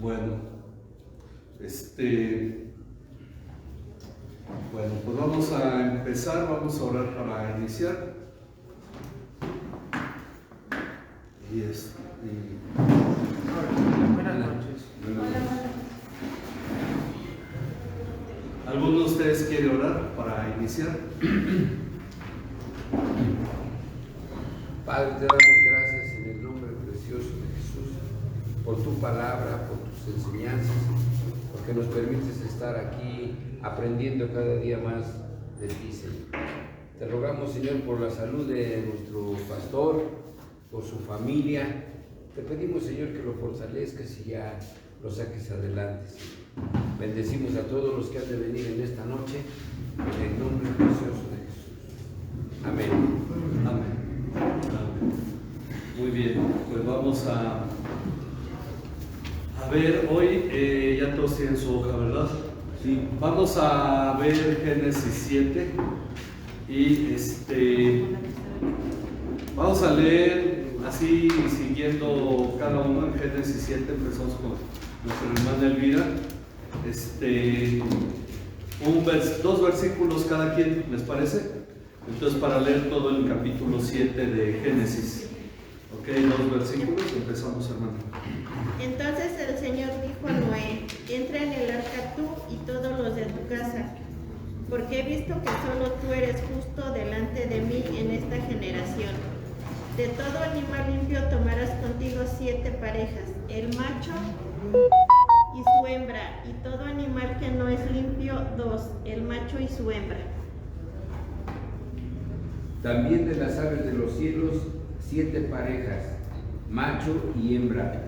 Bueno, pues vamos a empezar, vamos a orar para iniciar. Buenas noches. ¿Alguno de ustedes quiere orar para iniciar? Padre, te damos gracias en el nombre precioso de Jesús por tu palabra, por tus enseñanzas, porque nos permites estar aquí aprendiendo cada día más de ti, Señor. Te rogamos, Señor, por la salud de nuestro pastor, por su familia. Te pedimos, Señor, que lo fortalezcas y ya lo saques adelante, Señor. Bendecimos a todos los que han de venir en esta noche, en el nombre precioso de Jesús. Amén. Amén. Muy bien, pues vamos a ver, hoy ya todos tienen su hoja, ¿verdad? Sí. Vamos a ver Génesis 7 y vamos a leer así siguiendo cada uno en Génesis 7. Empezamos con nuestra hermana Elvira. Dos versículos cada quien, ¿les parece? Entonces, para leer todo el capítulo 7 de Génesis. Ok, 2 versículos, empezamos, hermano. Entonces el Señor dijo a Noé: entra en el arca tú y todos los de tu casa, porque he visto que solo tú eres justo delante de mí en esta generación. De todo animal limpio tomarás contigo 7 parejas, el macho y su hembra, y todo animal que no es limpio 2, el macho y su hembra. También de las aves de los cielos 7 parejas, macho y hembra,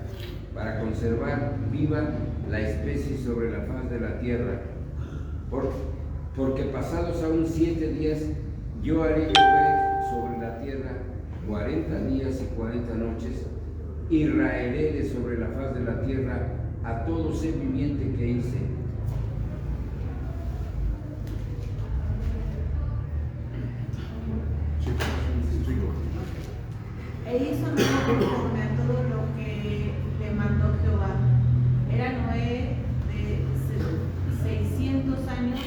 para conservar viva la especie sobre la faz de la tierra. Porque pasados aún 7 días, yo haré llover sobre la tierra 40 días y 40 noches, y raeré de sobre la faz de la tierra a todo ser viviente que hice. E hizo Noé conforme a todo lo que le mandó Jehová. Era Noé de 600 años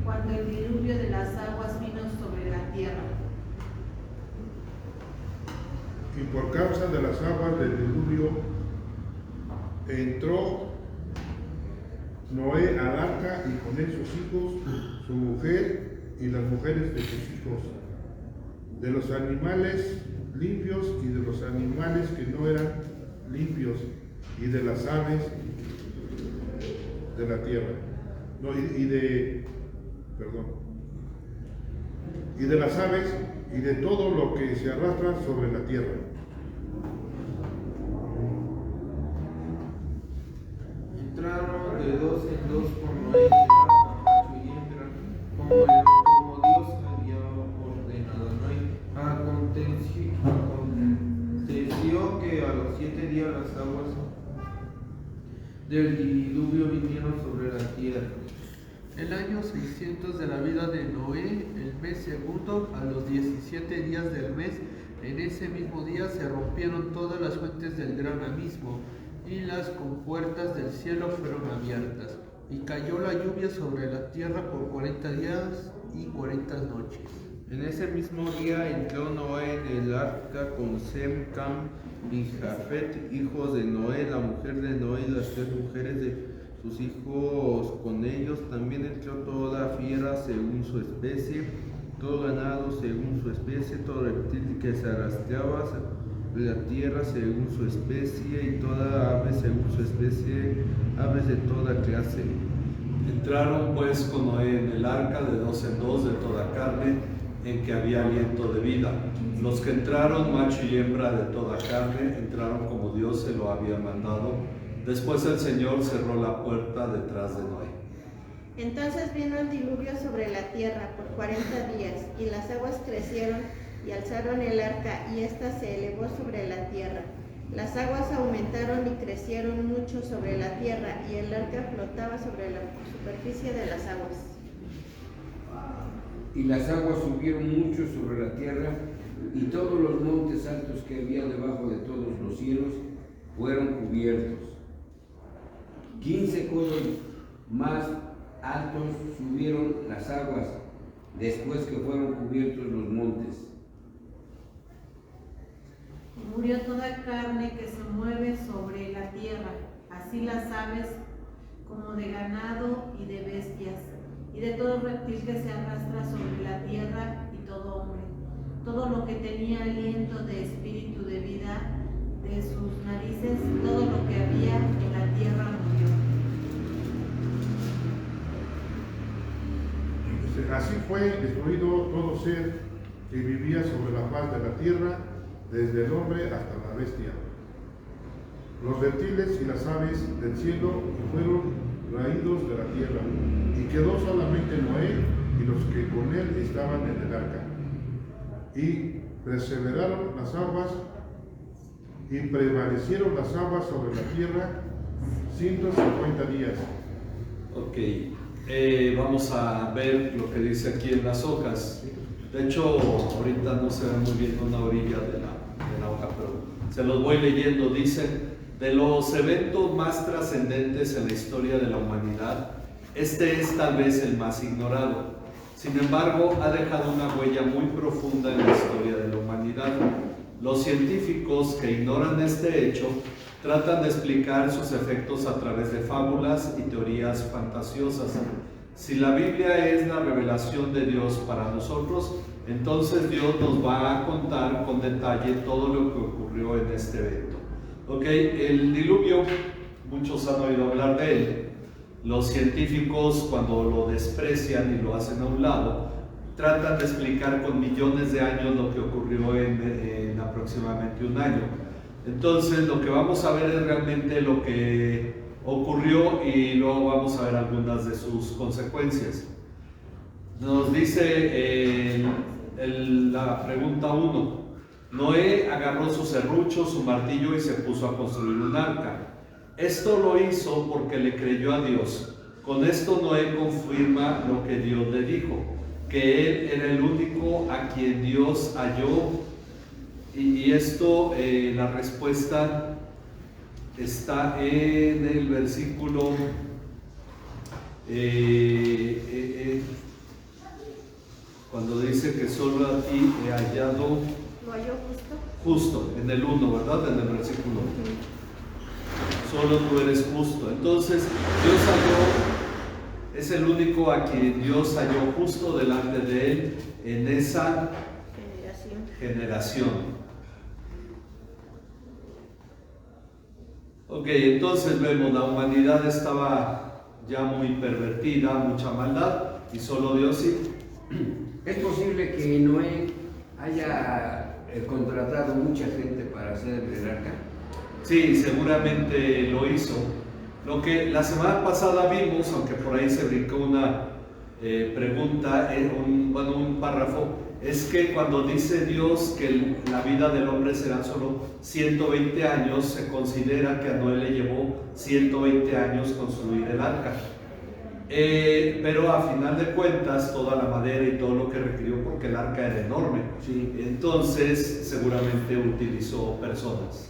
cuando el diluvio de las aguas vino sobre la tierra. Y por causa de las aguas del diluvio entró Noé al arca y con él sus hijos, su mujer y las mujeres de sus hijos, de los animales limpios y de los animales que no eran limpios, y de las aves de la tierra. Y de las aves y de todo lo que se arrastra sobre la tierra. Entraron de 2 en 2 con Noé macho y hembra, como Dios había ordenado a Noé. Aconteció que a los 7 días las aguas del diluvio vinieron sobre la tierra. El año 600 de la vida de Noé, el mes segundo, a los 17 días del mes, en ese mismo día se rompieron todas las fuentes del gran abismo, y las compuertas del cielo fueron abiertas, y cayó la lluvia sobre la tierra por 40 días y 40 noches. En ese mismo día entró Noé en el arca con Sem, Cam y Jafet, hijos de Noé, la mujer de Noé y las 3 mujeres de sus hijos con ellos. También entró toda fiera según su especie, todo ganado según su especie, todo reptil que se arrastraba de la tierra según su especie, y toda ave según su especie, aves de toda clase. Entraron pues con Noé en el arca de 2 en 2 de toda carne, en que había aliento de vida. Los que entraron, macho y hembra de toda carne, entraron como Dios se lo había mandado. Después el Señor cerró la puerta detrás de Noé. Entonces vino el diluvio sobre la tierra por 40 días, y las aguas crecieron y alzaron el arca, y ésta se elevó sobre la tierra. Las aguas aumentaron y crecieron mucho sobre la tierra, y el arca flotaba sobre la superficie de las aguas. Y las aguas subieron mucho sobre la tierra, y todos los montes altos que había debajo de todos los cielos fueron cubiertos. 15 codos más altos subieron las aguas después que fueron cubiertos los montes. Y murió toda carne que se mueve sobre la tierra, así las aves como de ganado y de bestias, y de todo reptil que se arrastra sobre la tierra, y todo hombre. Todo lo que tenía aliento de espíritu de vida de sus narices, todo lo que había en la tierra murió. Así fue destruido todo ser que vivía sobre la faz de la tierra, desde el hombre hasta la bestia, los reptiles y las aves del cielo fueron raídos de la tierra, y quedó solamente Noé y los que con él estaban en el arca. Y perseveraron las aguas, y prevalecieron las aguas sobre la tierra 150 días. Ok, vamos a ver lo que dice aquí en las hojas. De hecho, ahorita no se ve muy bien una orilla de la hoja, pero se los voy leyendo. Dicen: de los eventos más trascendentes en la historia de la humanidad, este es tal vez el más ignorado. Sin embargo, ha dejado una huella muy profunda en la historia de la humanidad. Los científicos que ignoran este hecho tratan de explicar sus efectos a través de fábulas y teorías fantasiosas. Si la Biblia es la revelación de Dios para nosotros, entonces Dios nos va a contar con detalle todo lo que ocurrió en este evento. Ok, el diluvio, muchos han oído hablar de él. Los científicos, cuando lo desprecian y lo hacen a un lado, tratan de explicar con millones de años lo que ocurrió en aproximadamente un año. Entonces, lo que vamos a ver es realmente lo que ocurrió, y luego vamos a ver algunas de sus consecuencias. Nos dice la pregunta 1. Noé agarró su serrucho, su martillo, y se puso a construir un arca. Esto lo hizo porque le creyó a Dios. Con esto Noé confirma lo que Dios le dijo, que él era el único a quien Dios halló. Y esto, la respuesta está en el versículo cuando dice que solo a ti he hallado. ¿Lo halló justo? Justo, en el 1, ¿verdad? En el versículo. Solo tú eres justo. Entonces, Dios halló, es el único a quien Dios halló justo delante de él en esa generación. Ok, entonces vemos, la humanidad estaba ya muy pervertida, mucha maldad, y solo Dios sí. ¿Es posible que Noé haya contratado mucha gente para hacer el arca? Sí, seguramente lo hizo. Lo que la semana pasada vimos, aunque por ahí se brincó una pregunta, un párrafo, es que cuando dice Dios que la vida del hombre será solo 120 años, se considera que a Noé le llevó 120 años construir el arca. Pero a final de cuentas, toda la madera y todo lo que requirió, porque el arca era enorme, Sí. entonces seguramente utilizó personas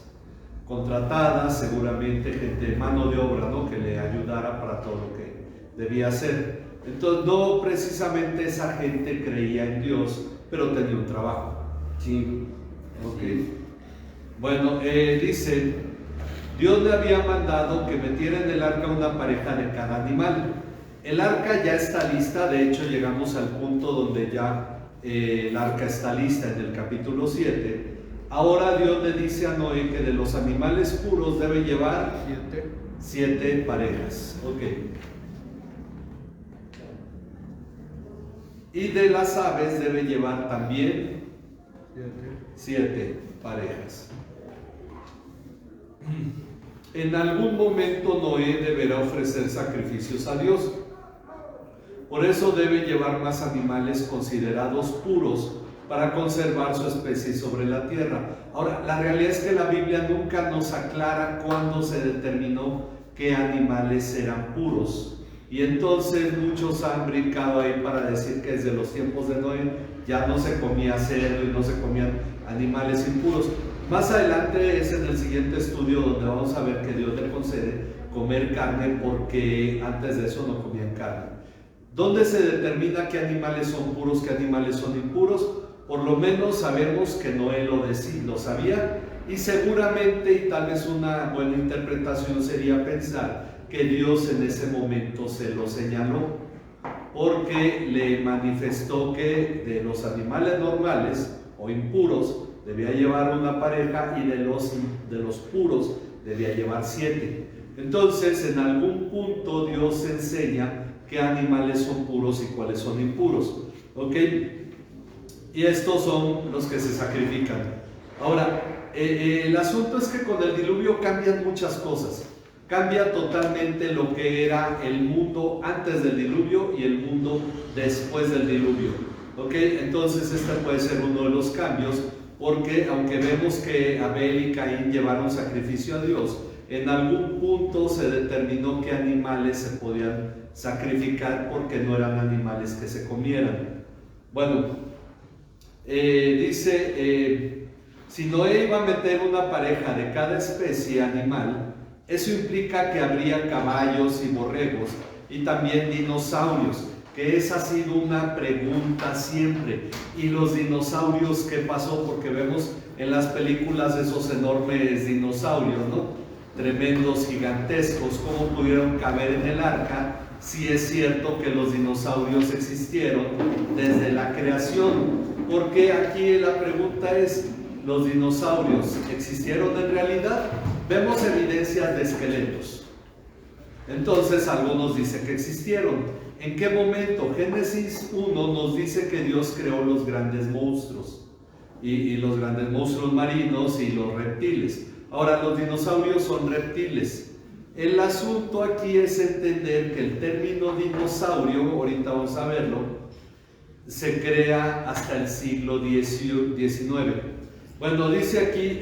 contratadas, seguramente gente, mano de obra, ¿no?, que le ayudara para todo lo que debía hacer. Entonces, no precisamente esa gente creía en Dios, pero tenía un trabajo. Sí. Okay. Bueno, dice, Dios le había mandado que metiera en el arca una pareja de cada animal. El arca ya está lista, de hecho llegamos al punto donde ya el arca está lista en el capítulo 7. Ahora Dios le dice a Noé que de los animales puros debe llevar 7 parejas. Okay. Y de las aves debe llevar también 7 parejas. En algún momento Noé deberá ofrecer sacrificios a Dios. Por eso debe llevar más animales considerados puros para conservar su especie sobre la tierra. Ahora, la realidad es que la Biblia nunca nos aclara cuándo se determinó qué animales eran puros. Y entonces muchos han brincado ahí para decir que desde los tiempos de Noé ya no se comía cerdo y no se comían animales impuros. Más adelante es en el siguiente estudio donde vamos a ver que Dios le concede comer carne porque antes de eso no comían carne. ¿Dónde se determina qué animales son puros, qué animales son impuros? Por lo menos sabemos que Noé lo sabía, y seguramente, y tal vez una buena interpretación sería pensar que Dios en ese momento se lo señaló, porque le manifestó que de los animales normales o impuros debía llevar una pareja, y de los puros debía llevar 7. Entonces, en algún punto Dios enseña qué animales son puros y cuáles son impuros, ¿ok? Y estos son los que se sacrifican. Ahora, el asunto es que con el diluvio cambian muchas cosas. Cambia totalmente lo que era el mundo antes del diluvio y el mundo después del diluvio, ¿ok? Entonces este puede ser uno de los cambios, porque aunque vemos que Abel y Caín llevaron sacrificio a Dios, en algún punto se determinó qué animales se podían sacrificar, porque no eran animales que se comieran. Bueno, dice, si Noé iba a meter una pareja de cada especie animal, eso implica que habría caballos y borregos y también dinosaurios, que esa ha sido una pregunta siempre. ¿Y los dinosaurios qué pasó? Porque vemos en las películas esos enormes dinosaurios, ¿no? Tremendos, gigantescos. ¿Cómo pudieron caber en el arca? Si es cierto que los dinosaurios existieron desde la creación. Porque aquí la pregunta es, ¿los dinosaurios existieron en realidad? Vemos evidencias de esqueletos. Entonces algunos dicen que existieron. ¿En qué momento? Génesis 1 nos dice que Dios creó los grandes monstruos, y los grandes monstruos marinos y los reptiles. Ahora, los dinosaurios son reptiles. El asunto aquí es entender que el término dinosaurio, ahorita vamos a verlo, se crea hasta el siglo XIX. Bueno, dice aquí,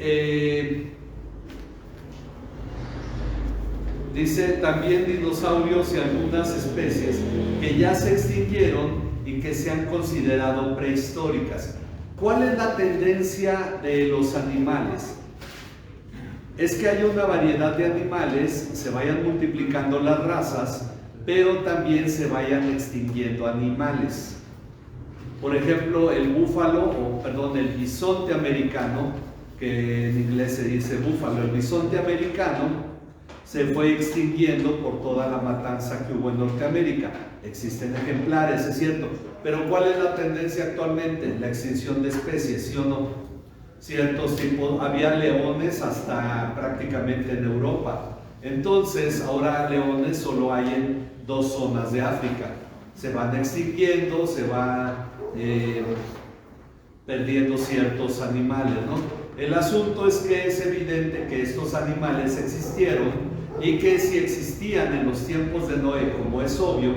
dice también dinosaurios y algunas especies que ya se extinguieron y que se han considerado prehistóricas. ¿Cuál es la tendencia de los animales? Es que hay una variedad de animales, se vayan multiplicando las razas, pero también se vayan extinguiendo animales. Por ejemplo, el el bisonte americano, que en inglés se dice búfalo, el bisonte americano se fue extinguiendo por toda la matanza que hubo en Norteamérica. Existen ejemplares, es cierto, pero ¿cuál es la tendencia actualmente? La extinción de especies, ¿sí o no? Ciertos tipos, había leones hasta prácticamente en Europa. Entonces, ahora leones solo hay en 2 zonas de África. Se van extinguiendo, se van perdiendo ciertos animales, ¿no? El asunto es que es evidente que estos animales existieron, y que si existían en los tiempos de Noé, como es obvio,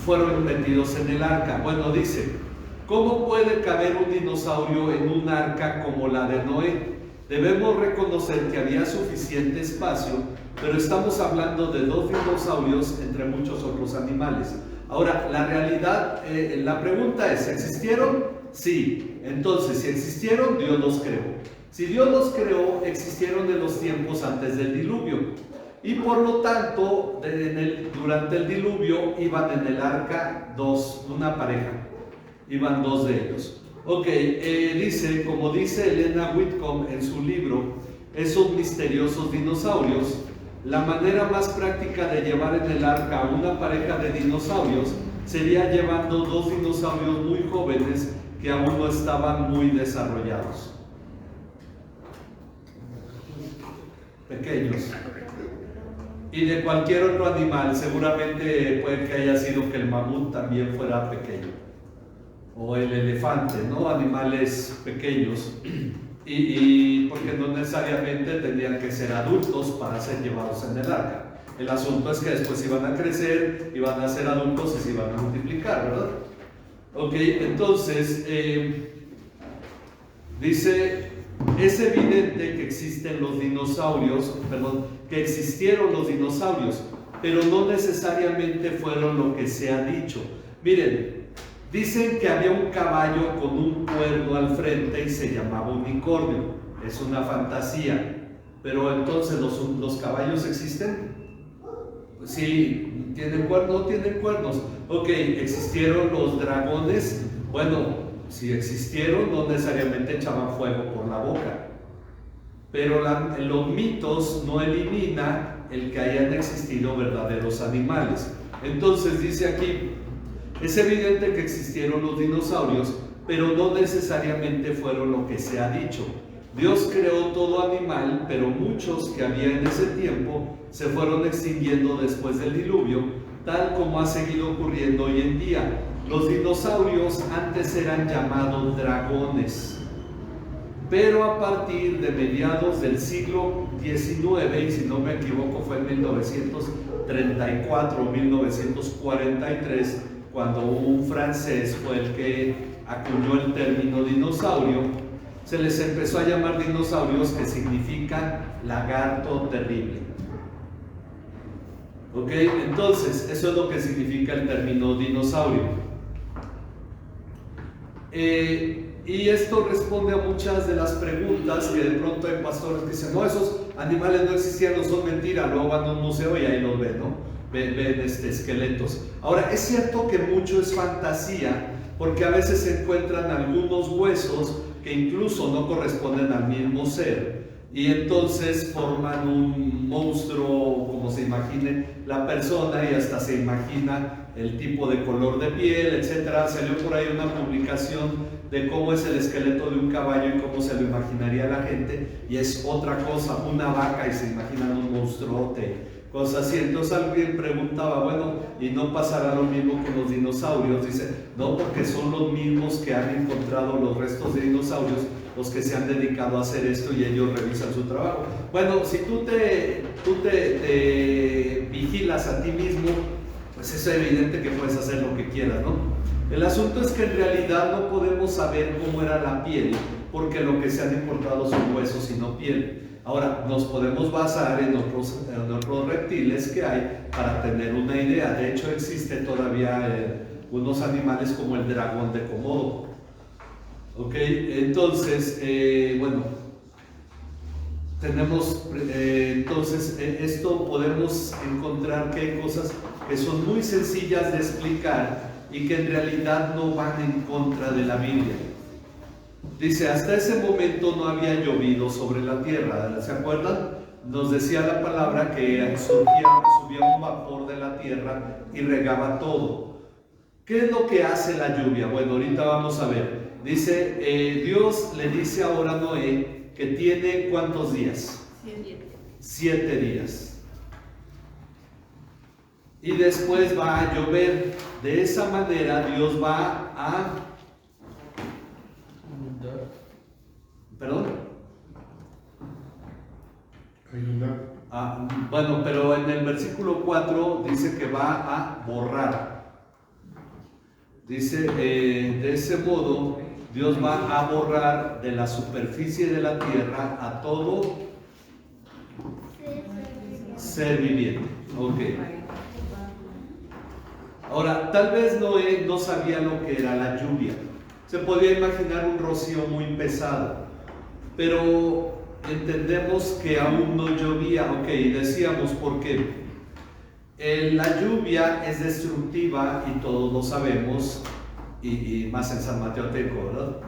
fueron metidos en el arca. Bueno, dice, ¿cómo puede caber un dinosaurio en un arca como la de Noé? Debemos reconocer que había suficiente espacio, pero estamos hablando de 2 dinosaurios entre muchos otros animales. Ahora, la realidad, la pregunta es, ¿existieron? Sí. Entonces, si existieron, Dios los creó. Si Dios los creó, existieron en los tiempos antes del diluvio. Y por lo tanto, durante el diluvio iban en el arca una pareja. Iban 2 de ellos. Ok, dice, como dice Elena Whitcomb en su libro, Esos misteriosos dinosaurios, la manera más práctica de llevar en el arca a una pareja de dinosaurios sería llevando 2 dinosaurios muy jóvenes que aún no estaban muy desarrollados. Pequeños. Y de cualquier otro animal, seguramente puede que haya sido que el mamut también fuera pequeño, o el elefante, ¿no? Animales pequeños, y porque no necesariamente tendrían que ser adultos para ser llevados en el arca. El asunto es que después iban a crecer, iban a ser adultos y se iban a multiplicar, ¿verdad? Ok, entonces dice, es evidente que existen los dinosaurios, que existieron los dinosaurios, pero no necesariamente fueron lo que se ha dicho. Miren, dicen que había un caballo con un cuerno al frente y se llamaba unicornio. Es una fantasía, Pero entonces, ¿los caballos existen? Pues sí, ¿tienen cuernos? No tienen cuernos. Ok, ¿existieron los dragones? Bueno, si existieron, no necesariamente echaban fuego por la boca. Pero los mitos no eliminan el que hayan existido verdaderos animales. Entonces dice aquí, es evidente que existieron los dinosaurios, pero no necesariamente fueron lo que se ha dicho. Dios creó todo animal, pero muchos que había en ese tiempo se fueron extinguiendo después del diluvio, tal como ha seguido ocurriendo hoy en día. Los dinosaurios antes eran llamados dragones, pero a partir de mediados del siglo XIX, y si no me equivoco fue en 1934 o 1943, cuando un francés fue el que acuñó el término dinosaurio, se les empezó a llamar dinosaurios, que significa lagarto terrible. ¿Ok? Entonces, eso es lo que significa el término dinosaurio. Y esto responde a muchas de las preguntas que de pronto hay pastores que dicen, no, esos animales no existían, no son mentira, luego van a un museo y ahí los ven, ¿no? Ven esqueletos. Ahora, es cierto que mucho es fantasía, porque a veces se encuentran algunos huesos que incluso no corresponden al mismo ser, y entonces forman un monstruo como se imagine la persona, y hasta se imagina el tipo de color de piel, etc. Salió por ahí una publicación de cómo es el esqueleto de un caballo y cómo se lo imaginaría la gente, y es otra cosa, una vaca, y se imaginan un monstruote, cosas así. Entonces alguien preguntaba, bueno, ¿y no pasará lo mismo con los dinosaurios? Dice, no, porque son los mismos que han encontrado los restos de dinosaurios los que se han dedicado a hacer esto, y ellos revisan su trabajo. Bueno, si tú te vigilas a ti mismo, pues es evidente que puedes hacer lo que quieras, ¿no? El asunto es que en realidad no podemos saber cómo era la piel, porque lo que se han encontrado son huesos y no piel. Ahora, nos podemos basar en otros reptiles que hay para tener una idea. De hecho, existe todavía unos animales como el dragón de Komodo. Ok, entonces, bueno, tenemos, esto podemos encontrar que hay cosas que son muy sencillas de explicar y que en realidad no van en contra de la Biblia. Dice, hasta ese momento no había llovido sobre la tierra. ¿Se acuerdan? Nos decía la palabra que subía un vapor de la tierra y regaba todo. ¿Qué es lo que hace la lluvia? Bueno, ahorita vamos a ver. Dice, Dios le dice ahora a Noé que tiene ¿cuántos días? 7 días. Y después va a llover. De esa manera Dios va a... ¿Perdón? Bueno, pero en el versículo 4 dice que va a borrar. Dice, de ese modo, Dios va a borrar de la superficie de la tierra a todo ser viviente. Ok. Ahora, tal vez Noé no sabía lo que era la lluvia. Se podía imaginar un rocío muy pesado, pero entendemos que aún no llovía. Ok, decíamos por qué. La lluvia es destructiva y todos lo sabemos, y más en San Mateo Teco, ¿verdad?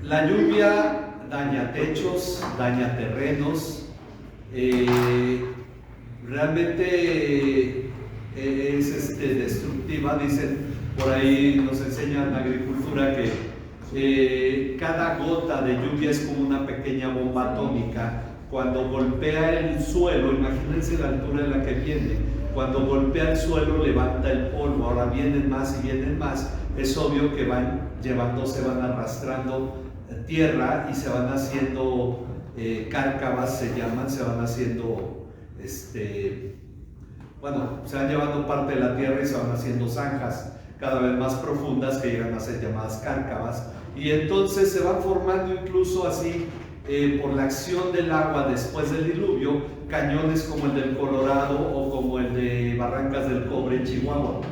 La lluvia daña techos, daña terrenos, realmente es destructiva. Dicen, por ahí nos enseñan en agricultura que cada gota de lluvia es como una pequeña bomba atómica. Cuando golpea el suelo, imagínense la altura en la que viene, cuando golpea el suelo levanta el polvo. Ahora vienen más y vienen más. Es obvio que van arrastrando tierra y se van haciendo cárcavas, se llaman, se van haciendo, se van llevando parte de la tierra y se van haciendo zanjas cada vez más profundas que llegan a ser llamadas cárcavas, y entonces se van formando incluso así, por la acción del agua después del diluvio, cañones como el del Colorado o como el de Barrancas del Cobre en Chihuahua,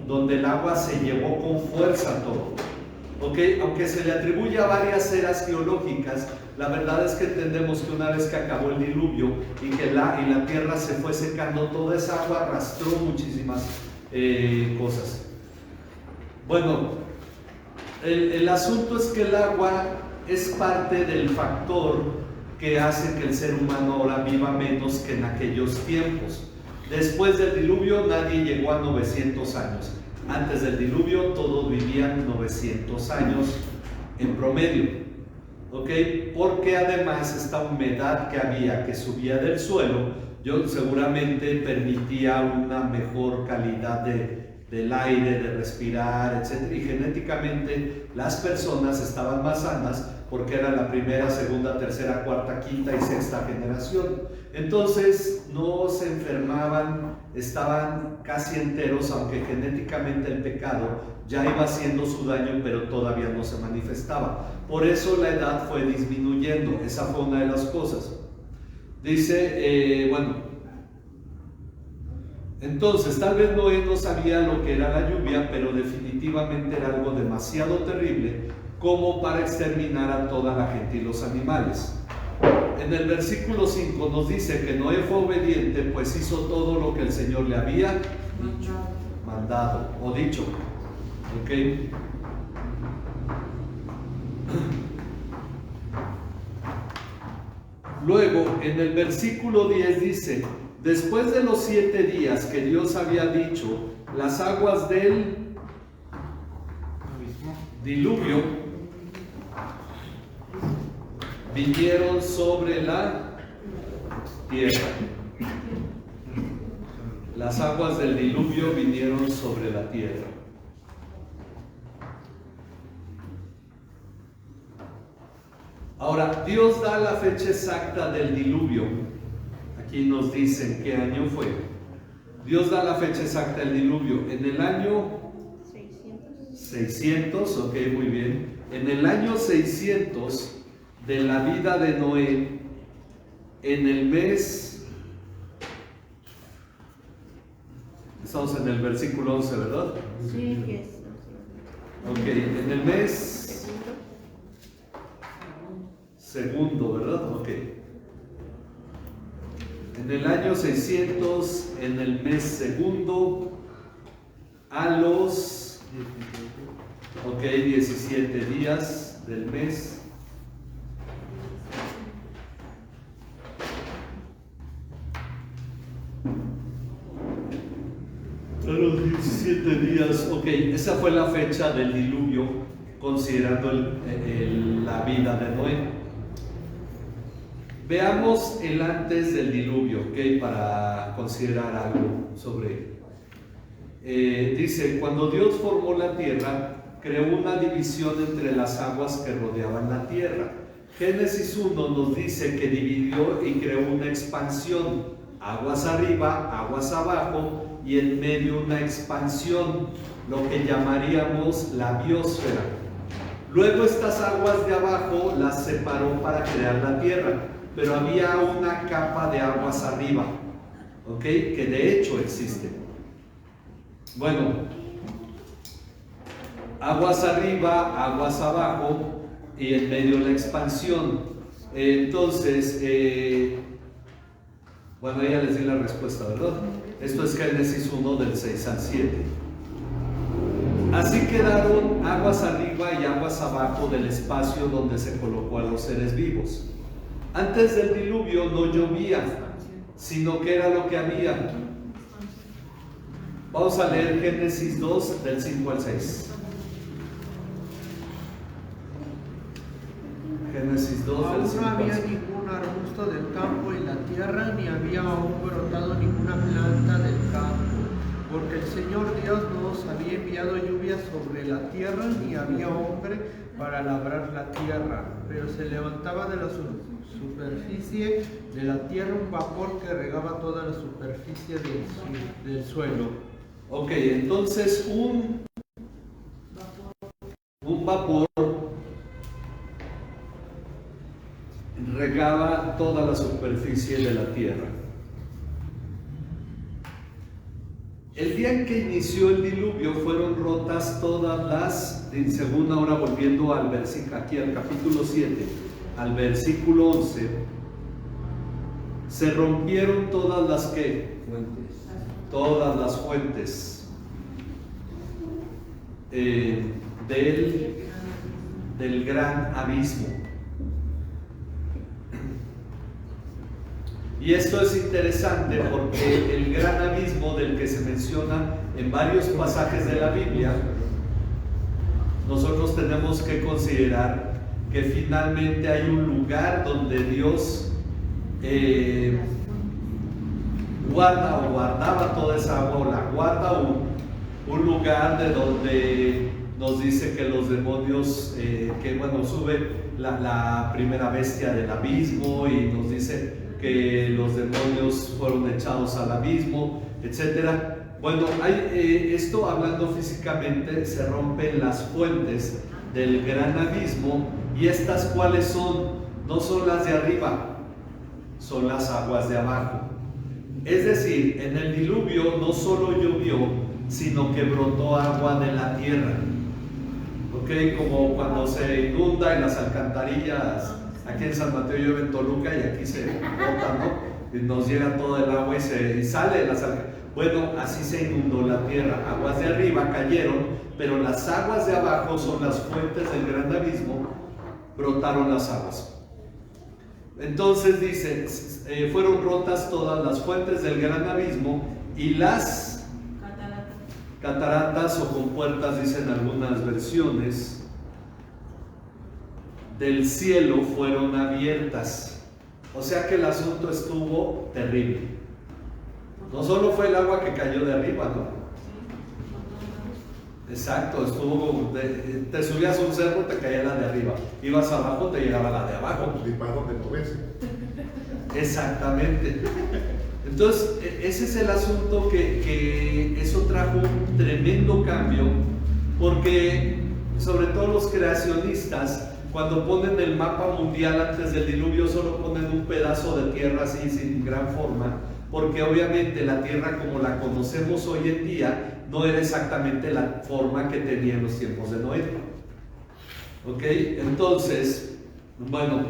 donde el agua se llevó con fuerza todo. ¿ok? Aunque se le atribuye a varias eras geológicas, la verdad es que entendemos que una vez que acabó el diluvio y que la tierra se fue secando, toda esa agua arrastró muchísimas cosas. Bueno, el asunto es que el agua es parte del factor que hace que el ser humano ahora viva menos que en aquellos tiempos. Después del diluvio nadie llegó a 900 años. Antes del diluvio todos vivían 900 años en promedio, ¿ok? Porque además esta humedad que había, que subía del suelo, seguramente permitía una mejor calidad del aire, de respirar, etc. Y genéticamente las personas estaban más sanas porque era la primera, segunda, tercera, cuarta, quinta y sexta generación. Entonces no se enfermaban, estaban casi enteros, aunque genéticamente el pecado ya iba haciendo su daño, pero todavía no se manifestaba. Por eso la edad fue disminuyendo. Esa fue una de las cosas. Dice, entonces tal vez Noé no sabía lo que era la lluvia, pero definitivamente era algo demasiado terrible como para exterminar a toda la gente y los animales. En el versículo 5 nos dice que Noé fue obediente, pues hizo todo lo que el Señor le había mandado o dicho. ¿Ok? Luego, en el versículo 10 dice: después de los 7 días que Dios había dicho, las aguas del diluvio vinieron sobre la tierra. Las aguas del diluvio vinieron sobre la tierra. Ahora, Dios da la fecha exacta del diluvio. Aquí nos dicen qué año fue. Dios da la fecha exacta del diluvio. En el año 600, ok, muy bien. En el año 600 de la vida de Noé, en el mes, estamos en el versículo 11, ¿verdad? Sí, que es. Ok, en el mes segundo, ¿verdad? Ok. En el año 600, en el mes segundo, a los 17 días del mes. A los 17 días, ok, esa fue la fecha del diluvio, considerando la vida de Noé. Veamos el antes del diluvio, ok, para considerar algo sobre dice, cuando Dios formó la tierra, creó una división entre las aguas que rodeaban la tierra. Génesis 1 nos dice que dividió y creó una expansión, aguas arriba, aguas abajo, y en medio una expansión, lo que llamaríamos la biosfera. Luego estas aguas de abajo las separó para crear la tierra, pero había una capa de aguas arriba, ¿ok? Que de hecho existe. Bueno, aguas arriba, aguas abajo y en medio la expansión. Entonces, bueno, ya les di la respuesta, ¿verdad? Esto es Génesis 1 del 6 al 7. Así quedaron aguas arriba y aguas abajo del espacio donde se colocó a los seres vivos. Antes del diluvio no llovía, sino que era lo que había. Vamos a leer Génesis 2 del 5 al 6. Génesis 2 del 5 no al había 6. ningún arbusto del campo en la tierra, ni había aún brotado ninguna planta del campo, porque el Señor Dios no os había enviado lluvia sobre la tierra, ni había hombre para labrar la tierra, pero se levantaba de la superficie de la tierra un vapor que regaba toda la superficie del suelo. Ok, entonces un vapor regaba toda la superficie de la tierra. El día en que inició el diluvio fueron rotas todas las, según ahora volviendo al versículo, aquí al capítulo 7, al versículo 11, se rompieron todas las que, todas las fuentes del gran abismo. Y esto es interesante porque el gran abismo del que se menciona en varios pasajes de la Biblia, nosotros tenemos que considerar que finalmente hay un lugar donde Dios guarda o guardaba toda esa agua, o la guarda, un lugar de donde nos dice que los demonios, sube la primera bestia del abismo, y nos dice que los demonios fueron echados al abismo, etcétera. Bueno, esto hablando físicamente, se rompen las fuentes del gran abismo, y estas cuáles son, no son las de arriba, son las aguas de abajo. Es decir, en el diluvio no solo llovió, sino que brotó agua de la tierra. ¿Ok? Como cuando se inunda en las alcantarillas. Aquí en San Mateo llueve en Toluca y aquí se bota, ¿no? Y nos llega todo el agua y sale de las alcantarillas. Bueno, así se inundó la tierra. Aguas de arriba cayeron, pero las aguas de abajo son las fuentes del gran abismo. Brotaron las aguas. Entonces dice, fueron rotas todas las fuentes del gran abismo, y las cataratas o compuertas, dicen algunas versiones, del cielo fueron abiertas. O sea que el asunto estuvo terrible. No solo fue el agua que cayó de arriba, ¿no? Exacto, estuvo, te subías a un cerro, te caía la de arriba, ibas abajo, te llegaba la de abajo. ¿Y para dónde lo ves? Exactamente. Entonces, ese es el asunto, que eso trajo un tremendo cambio, porque sobre todo los creacionistas, cuando ponen el mapa mundial antes del diluvio, solo ponen un pedazo de tierra así sin gran forma, porque obviamente la tierra como la conocemos hoy en día no era exactamente la forma que tenía en los tiempos de Noé. ¿Ok? Entonces, bueno,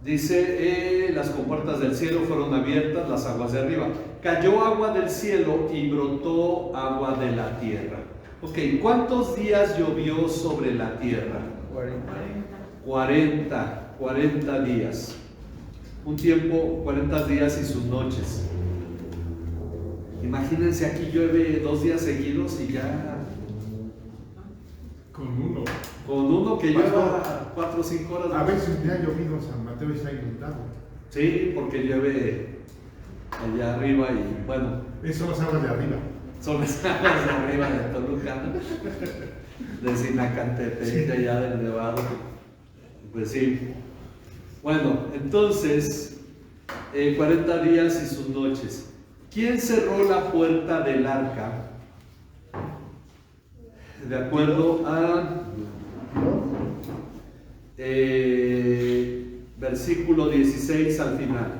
dice, las compuertas del cielo fueron abiertas, las aguas de arriba. Cayó agua del cielo y brotó agua de la tierra. Ok, ¿cuántos días llovió sobre la tierra? 40 días. Un tiempo, 40 días y sus noches. Imagínense, aquí llueve 2 días seguidos y ya... Con uno. Con uno que lleva 4 o 5 horas. A veces me ha llovido en San Mateo y está inundado. Sí, porque llueve allá arriba y bueno. Esas son las aguas de arriba. Son las aguas de arriba de Toluca, de Sinacantepec, de allá del Nevado. Pues sí. Bueno, entonces, 40 días y sus noches. ¿Quién cerró la puerta del arca? De acuerdo a versículo 16 al final.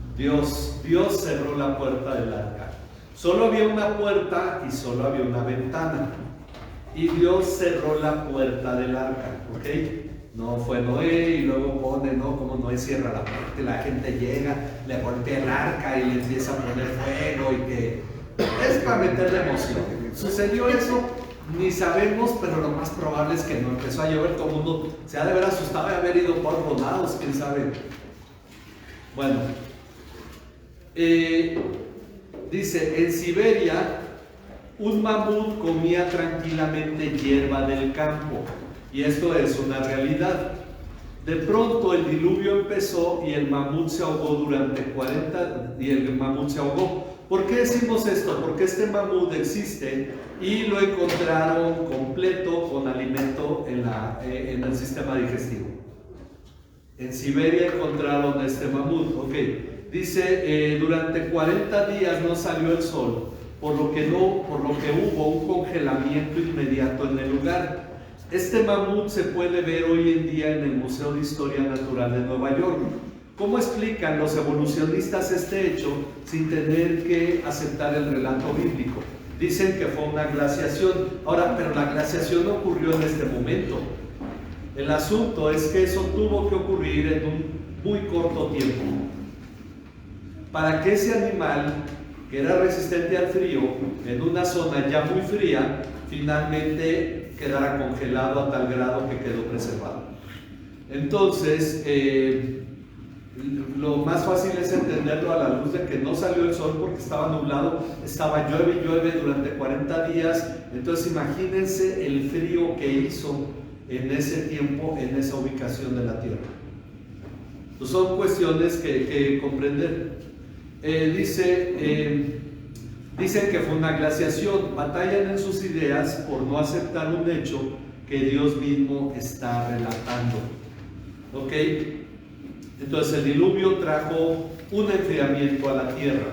Dios cerró la puerta del arca. Solo había una puerta y solo había una ventana. Y Dios cerró la puerta del arca, ¿ok? No fue Noé y luego pone, ¿no? Como Noé cierra la puerta y la gente llega, le golpea el arca y le empieza a poner fuego y que... Es para meterle emoción. ¿Sucedió eso? Ni sabemos, pero lo más probable es que no. Empezó a llover, todo el mundo se ha de haber asustado de haber ido por otros lados, quién sabe. Bueno, dice, en Siberia un mamut comía tranquilamente hierba del campo, y esto es una realidad. De pronto el diluvio empezó y el mamut se ahogó durante 40 y el mamut se ahogó. ¿Por qué decimos esto? Porque este mamut existe y lo encontraron completo con alimento en el sistema digestivo. En Siberia encontraron este mamut, ok. Dice, durante 40 días no salió el sol, por lo que hubo un congelamiento inmediato en el lugar. Este mamut se puede ver hoy en día en el Museo de Historia Natural de Nueva York. ¿Cómo explican los evolucionistas este hecho sin tener que aceptar el relato bíblico? Dicen que fue una glaciación. Ahora, pero la glaciación no ocurrió en este momento. El asunto es que eso tuvo que ocurrir en un muy corto tiempo. Para que ese animal, que era resistente al frío, en una zona ya muy fría, finalmente quedara congelado a tal grado que quedó preservado. Entonces, lo más fácil es entenderlo a la luz de que no salió el sol porque estaba nublado, estaba llueve y llueve durante 40 días. Entonces imagínense el frío que hizo en ese tiempo, en esa ubicación de la Tierra. Pues son cuestiones que comprender. Dicen que fue una glaciación. Batallan en sus ideas por no aceptar un hecho que Dios mismo está relatando. ¿Ok? Entonces el diluvio trajo un enfriamiento a la tierra.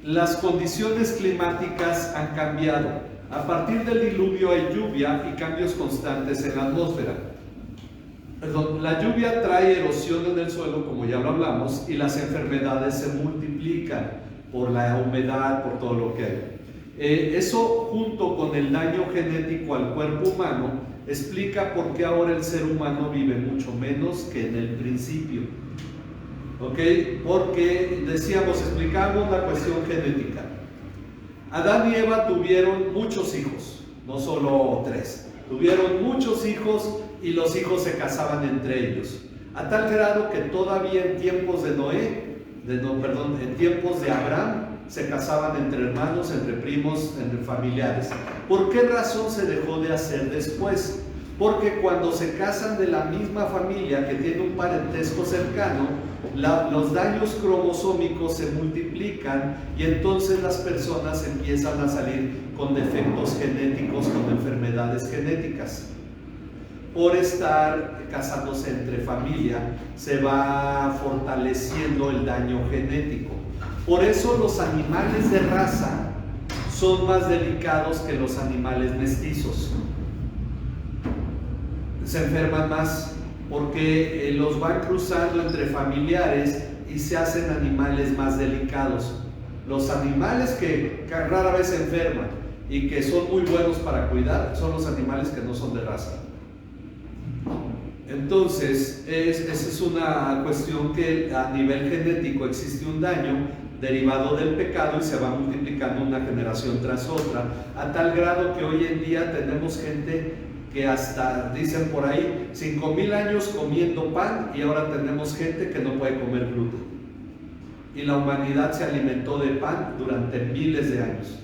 Las condiciones climáticas han cambiado. A partir del diluvio hay lluvia y cambios constantes en la atmósfera. La lluvia trae erosión en el suelo, como ya lo hablamos, y las enfermedades se multiplican por la humedad, por todo lo que hay. Eso, junto con el daño genético al cuerpo humano, explica por qué ahora el ser humano vive mucho menos que en el principio. ¿Ok? Porque explicamos la cuestión genética. Adán y Eva tuvieron muchos hijos, no solo 3. Tuvieron muchos hijos y los hijos se casaban entre ellos. A tal grado que todavía en tiempos de en tiempos de Abraham, se casaban entre hermanos, entre primos, entre familiares. ¿Por qué razón se dejó de hacer después? Porque cuando se casan de la misma familia que tiene un parentesco cercano, los daños cromosómicos se multiplican y entonces las personas empiezan a salir con defectos genéticos, con enfermedades genéticas. Por estar casándose entre familia, se va fortaleciendo el daño genético. Por eso los animales de raza son más delicados que los animales mestizos. Se enferman más porque los van cruzando entre familiares y se hacen animales más delicados. Los animales que rara vez se enferman y que son muy buenos para cuidar son los animales que no son de raza. Entonces, esa es una cuestión que a nivel genético existe un daño derivado del pecado y se va multiplicando una generación tras otra, a tal grado que hoy en día tenemos gente que hasta, dicen por ahí, 5,000 años comiendo pan y ahora tenemos gente que no puede comer gluten. Y la humanidad se alimentó de pan durante miles de años.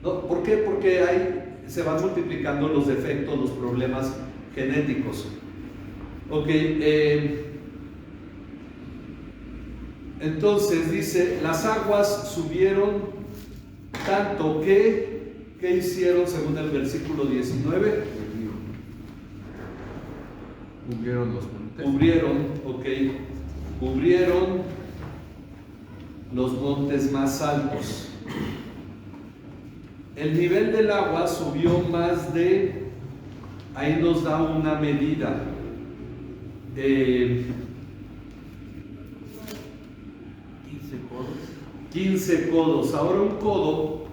¿No? ¿Por qué? Porque se van multiplicando los defectos, los problemas genéticos. Ok, entonces dice, las aguas subieron tanto que, ¿qué hicieron según el versículo 19? Cubrieron los montes. Cubrieron los montes más altos. El nivel del agua subió más de, ahí nos da una medida, 15 codos. Ahora un codo,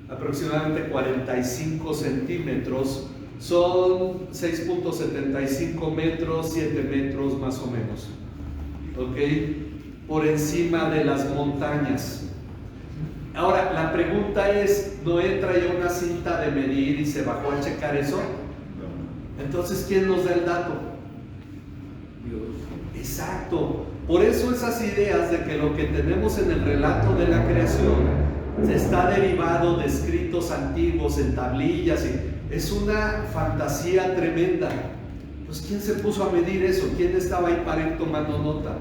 aproximadamente 45 centímetros, son 6.75 metros, 7 metros más o menos. ¿Ok? Por encima de las montañas. Ahora, la pregunta es, ¿Noé traía una cinta de medir y se bajó a checar eso? Entonces, ¿quién nos da el dato? Dios. Exacto. Por eso esas ideas de que lo que tenemos en el relato de la creación está derivado de escritos antiguos en tablillas, y es una fantasía tremenda. Pues ¿quién se puso a medir eso? ¿Quién estaba ahí para ir tomando nota?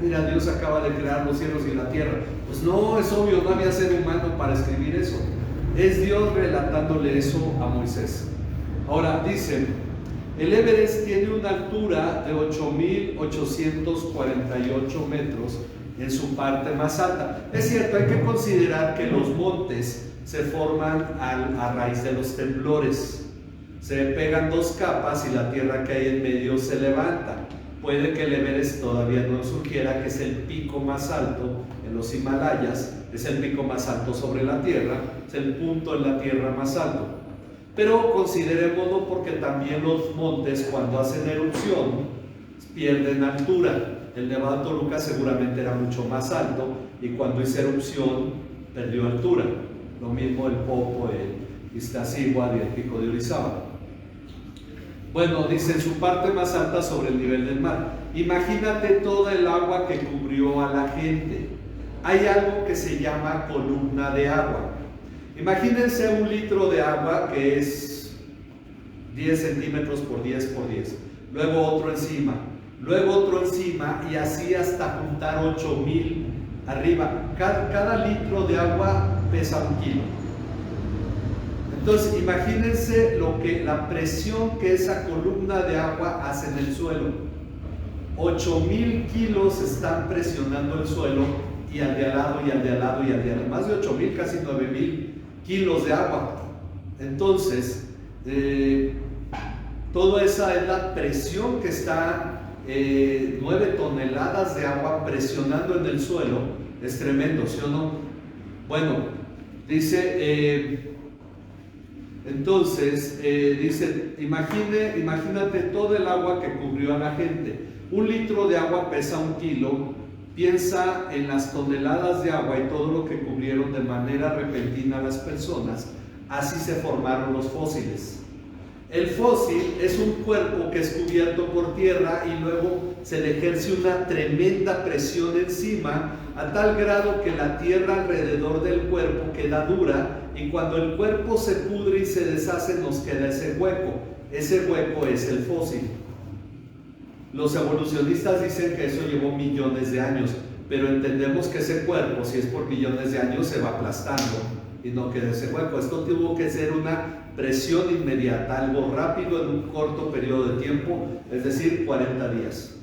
Mira, Dios acaba de crear los cielos y la tierra. Pues no, es obvio, no había ser humano para escribir eso. Es Dios relatándole eso a Moisés. Ahora dicen, el Everest tiene una altura de 8.848 metros en su parte más alta. Es cierto, hay que considerar que los montes se forman a raíz de los temblores. Se pegan dos capas y la tierra que hay en medio se levanta. Puede que el Everest todavía no sugiera que es el pico más alto en los Himalayas, es el pico más alto sobre la tierra, es el punto en la tierra más alto. Pero considerémoslo porque también los montes, cuando hacen erupción, pierden altura. El Nevado de Toluca seguramente era mucho más alto y cuando hizo erupción perdió altura. Lo mismo el Popo, el Iztaccíhuatl y el Pico de Orizaba. Bueno, dice en su parte más alta sobre el nivel del mar. Imagínate toda el agua que cubrió a la gente. Hay algo que se llama columna de agua. Imagínense un litro de agua que es 10 centímetros por 10 por 10. Luego otro encima. Luego otro encima y así hasta juntar 8000 arriba. Cada litro de agua pesa 1 kilo. Entonces imagínense la presión que esa columna de agua hace en el suelo. 8000 kilos están presionando el suelo y al de al lado y al de al lado y al de al lado. Más de 8000, casi 9000 kilos de agua. Entonces, toda esa es la presión que está 9 toneladas de agua presionando en el suelo. Es tremendo, ¿sí o no? Bueno, dice, entonces, dice, imagínate todo el agua que cubrió a la gente. 1 litro de agua pesa 1 kilo. Piensa en las toneladas de agua y todo lo que cubrieron de manera repentina a las personas. Así se formaron los fósiles. El fósil es un cuerpo que es cubierto por tierra y luego se le ejerce una tremenda presión encima a tal grado que la tierra alrededor del cuerpo queda dura y cuando el cuerpo se pudre y se deshace nos queda ese hueco. Ese hueco es el fósil. Los evolucionistas dicen que eso llevó millones de años, pero entendemos que ese cuerpo, si es por millones de años, se va aplastando y no queda ese hueco. Esto tuvo que ser una presión inmediata, algo rápido en un corto periodo de tiempo, es decir, 40 días.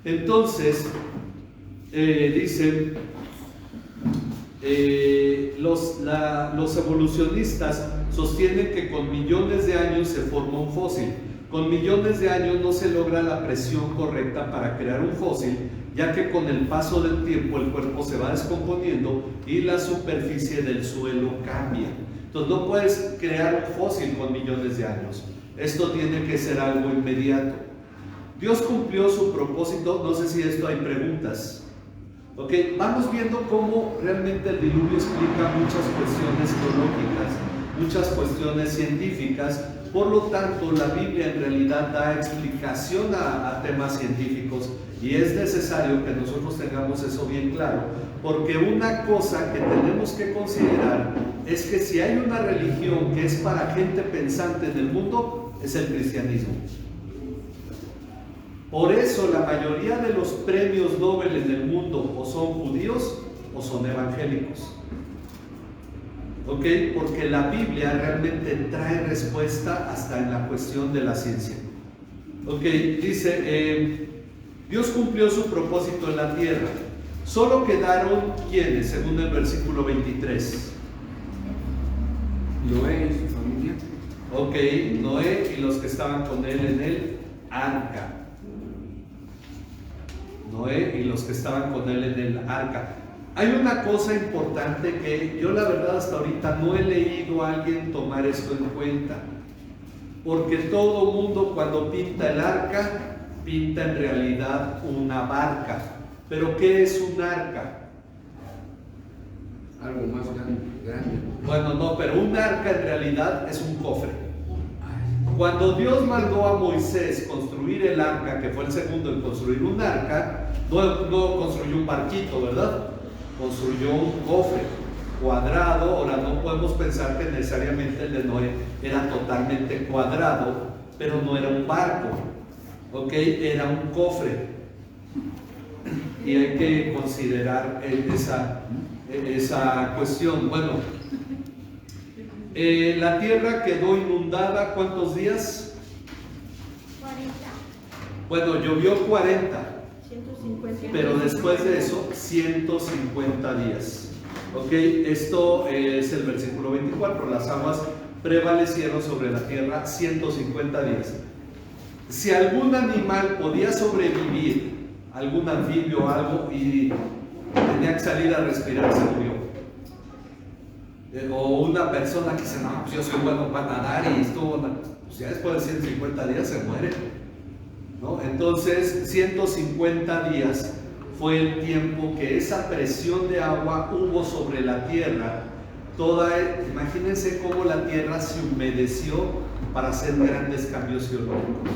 Entonces, dicen, los evolucionistas sostienen que con millones de años se forma un fósil. Con millones de años no se logra la presión correcta para crear un fósil, ya que con el paso del tiempo el cuerpo se va descomponiendo y la superficie del suelo cambia. Entonces no puedes crear un fósil con millones de años. Esto tiene que ser algo inmediato. Dios cumplió su propósito. No sé si esto hay preguntas. Ok, vamos viendo cómo realmente el diluvio explica muchas cuestiones teológicas, muchas cuestiones científicas. Por lo tanto, la Biblia en realidad da explicación a temas científicos y es necesario que nosotros tengamos eso bien claro, porque una cosa que tenemos que considerar es que si hay una religión que es para gente pensante en el mundo, es el cristianismo. Por eso la mayoría de los premios Nobel en el mundo o son judíos o son evangélicos. ¿Ok? Porque la Biblia realmente trae respuesta hasta en la cuestión de la ciencia. ¿Ok? Dice, Dios cumplió su propósito en la tierra. Solo quedaron, ¿quiénes? Según el versículo 23. Noé y su familia. Ok, Noé y los que estaban con él en el arca. Noé y los que estaban con él en el arca. Hay una cosa importante que yo la verdad hasta ahorita no he leído a alguien tomar esto en cuenta, porque todo mundo cuando pinta el arca, pinta en realidad una barca. ¿Pero qué es un arca? Algo más grande. Bueno, no, pero un arca en realidad es un cofre. Cuando Dios mandó a Moisés construir el arca, que fue el segundo en construir un arca, no construyó un barquito, ¿verdad? Construyó un cofre cuadrado. Ahora no podemos pensar que necesariamente el de Noé era totalmente cuadrado, pero no era un barco, ¿ok? Era un cofre. Y hay que considerar esa cuestión. Bueno, la tierra quedó inundada, ¿cuántos días? 40. Bueno, llovió 40. 150. Pero después de eso, 150 días. Ok, esto es el versículo 24. Las aguas prevalecieron sobre la tierra 150 días. Si algún animal podía sobrevivir, algún anfibio o algo, y tenía que salir a respirar, se murió. O una persona que dice, no, pues yo soy bueno para nadar y estuvo, pues ya después de 150 días se muere, ¿no? Entonces 150 días fue el tiempo que esa presión de agua hubo sobre la tierra. Imagínense cómo la tierra se humedeció para hacer grandes cambios geológicos.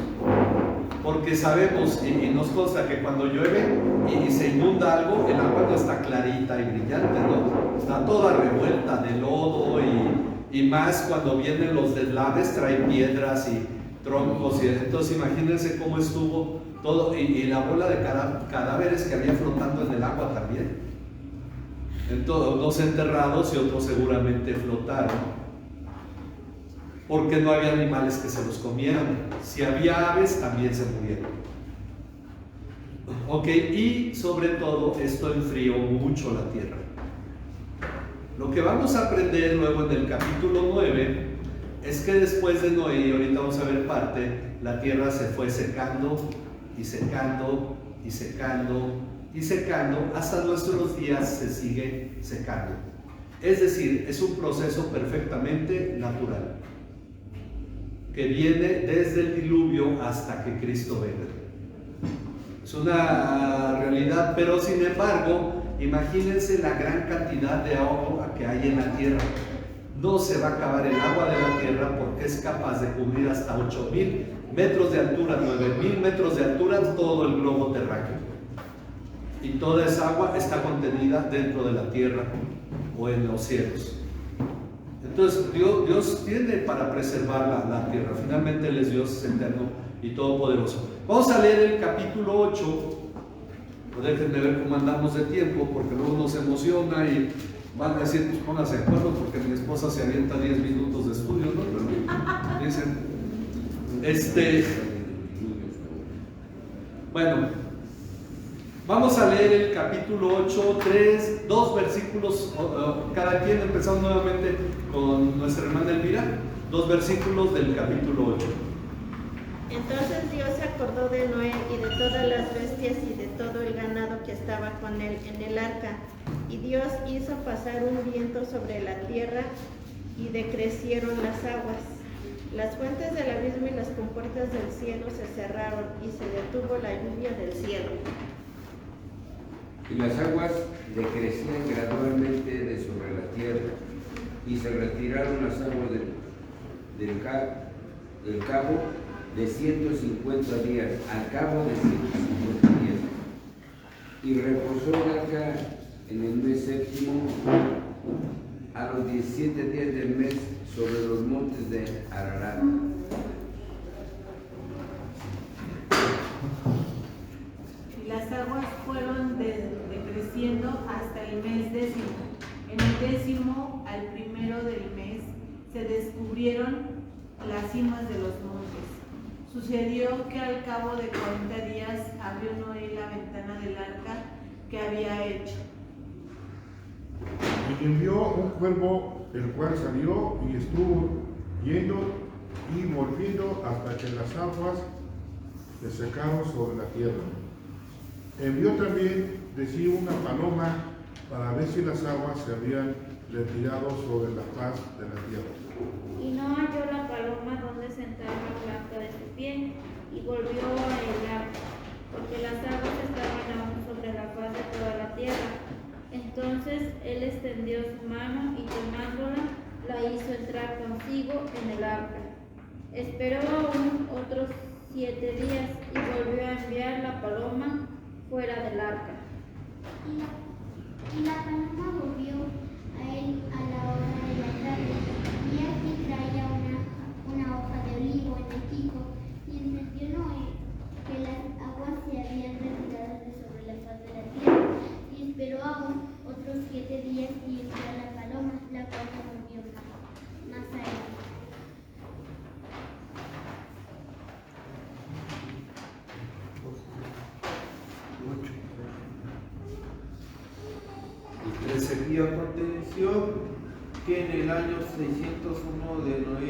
Porque sabemos y nos consta que cuando llueve y se inunda algo, el agua no está clarita y brillante, ¿no? Está toda revuelta de lodo y más cuando vienen los deslaves, trae piedras y troncos. Entonces imagínense cómo estuvo todo y la bola de cadáveres que había flotando en el agua también. Entonces, unos enterrados y otros seguramente flotaron. Porque no había animales que se los comieran. Si había aves, también se murieron. Ok, y sobre todo esto enfrió mucho la tierra. Lo que vamos a aprender luego en el capítulo 9 es que después de Noé, y ahorita vamos a ver parte, la tierra se fue secando y secando y secando y secando, hasta nuestros días se sigue secando. Es decir, es un proceso perfectamente natural, que viene desde el diluvio hasta que Cristo venga. Es una realidad, pero sin embargo, imagínense la gran cantidad de agua que hay en la tierra. No se va a acabar el agua de la tierra porque es capaz de cubrir hasta 8,000 metros de altura, 9,000 metros de altura, todo el globo terráqueo. Y toda esa agua está contenida dentro de la tierra o en los cielos. Entonces Dios tiene para preservar la tierra. Finalmente Él es Dios eterno y todopoderoso. Vamos a leer el capítulo 8. Déjenme ver cómo andamos de tiempo, porque luego nos emociona y van a decir, pues pónganse de acuerdo, porque mi esposa se avienta 10 minutos de estudio, ¿no? Pero dicen, bueno, vamos a leer el capítulo 8, 2 versículos, cada quien, empezamos nuevamente con nuestra hermana Elvira, 2 versículos del capítulo 8. Entonces Dios se acordó de Noé y de todas las bestias y de todo el ganado que estaba con él en el arca. Y Dios hizo pasar un viento sobre la tierra y decrecieron las aguas. Las fuentes del abismo y las compuertas del cielo se cerraron y se detuvo la lluvia del cielo. Y las aguas decrecían gradualmente de sobre la tierra y se retiraron las aguas del cabo de 150 días, al cabo de 150 días. Y reposó el arca en el mes séptimo, a los 17 días del mes, sobre los montes de Ararat. Y las aguas fueron decreciendo hasta el mes décimo. En el décimo, al primero del mes, se descubrieron las cimas de los montes. Sucedió que al cabo de 40 días abrió Noé la ventana del arca que había hecho. Y envió un cuervo, el cual salió y estuvo yendo y volviendo hasta que las aguas se secaron sobre la tierra. Envió también de sí una paloma para ver si las aguas se habían retirado sobre la faz de la tierra. Y no halló la paloma donde sentar la planta de su pie, y volvió a el arca, porque las aguas estaban aún sobre la faz de toda la tierra. Entonces él extendió su mano y tomándola, la hizo entrar consigo en el arca. Esperó aún otros 7 días y volvió a enviar la paloma fuera del arca. Y la paloma volvió a él a la hora de la tarde, y aquí traía una hoja de olivo en el pico, y entendió Noé que las aguas se habían retirado de sobre la faz de la tierra, y esperó aún otros 7 días y envió a la paloma, la cual se volvió más a él. Y aconteció que en el año 601 de Noé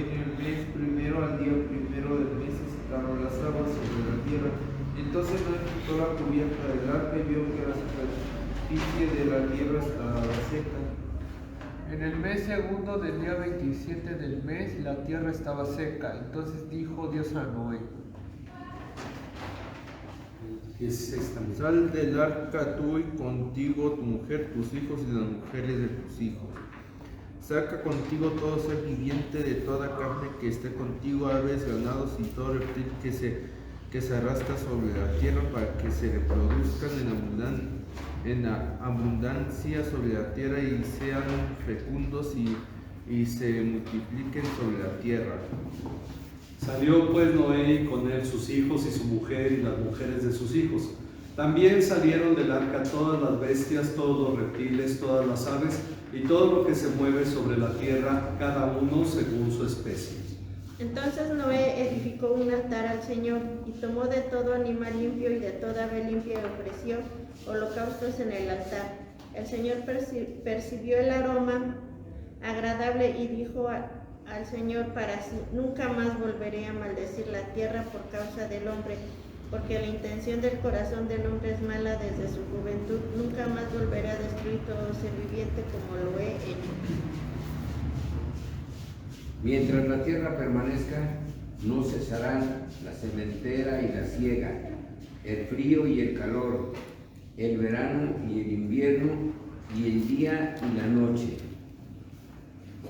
Y entonces Noé quitó la cubierta del arca y vio que la superficie de la tierra estaba seca. En el mes segundo del día 27 del mes, la tierra estaba seca. Entonces dijo Dios a Noé: 16 también. Sal del arca tú y contigo tu mujer, tus hijos y las mujeres de tus hijos. Saca contigo todo ser viviente de toda carne que esté contigo, aves, ganados y todo reptil que se arrastra sobre la tierra, para que se reproduzcan en abundancia sobre la tierra y sean fecundos y se multipliquen sobre la tierra. Salió pues Noé y con él sus hijos y su mujer y las mujeres de sus hijos. También salieron del arca todas las bestias, todos los reptiles, todas las aves y todo lo que se mueve sobre la tierra, cada uno según su especie. Entonces Noé edificó un altar al Señor y tomó de todo animal limpio y de toda ave limpia y ofreció holocaustos en el altar. El Señor percibió el aroma agradable y dijo al Señor para sí: nunca más volveré a maldecir la tierra por causa del hombre, porque la intención del corazón del hombre es mala desde su juventud. Nunca más volveré a destruir todo ser viviente como lo he hecho. Mientras la tierra permanezca, no cesarán la sementera y la siega, el frío y el calor, el verano y el invierno, y el día y la noche.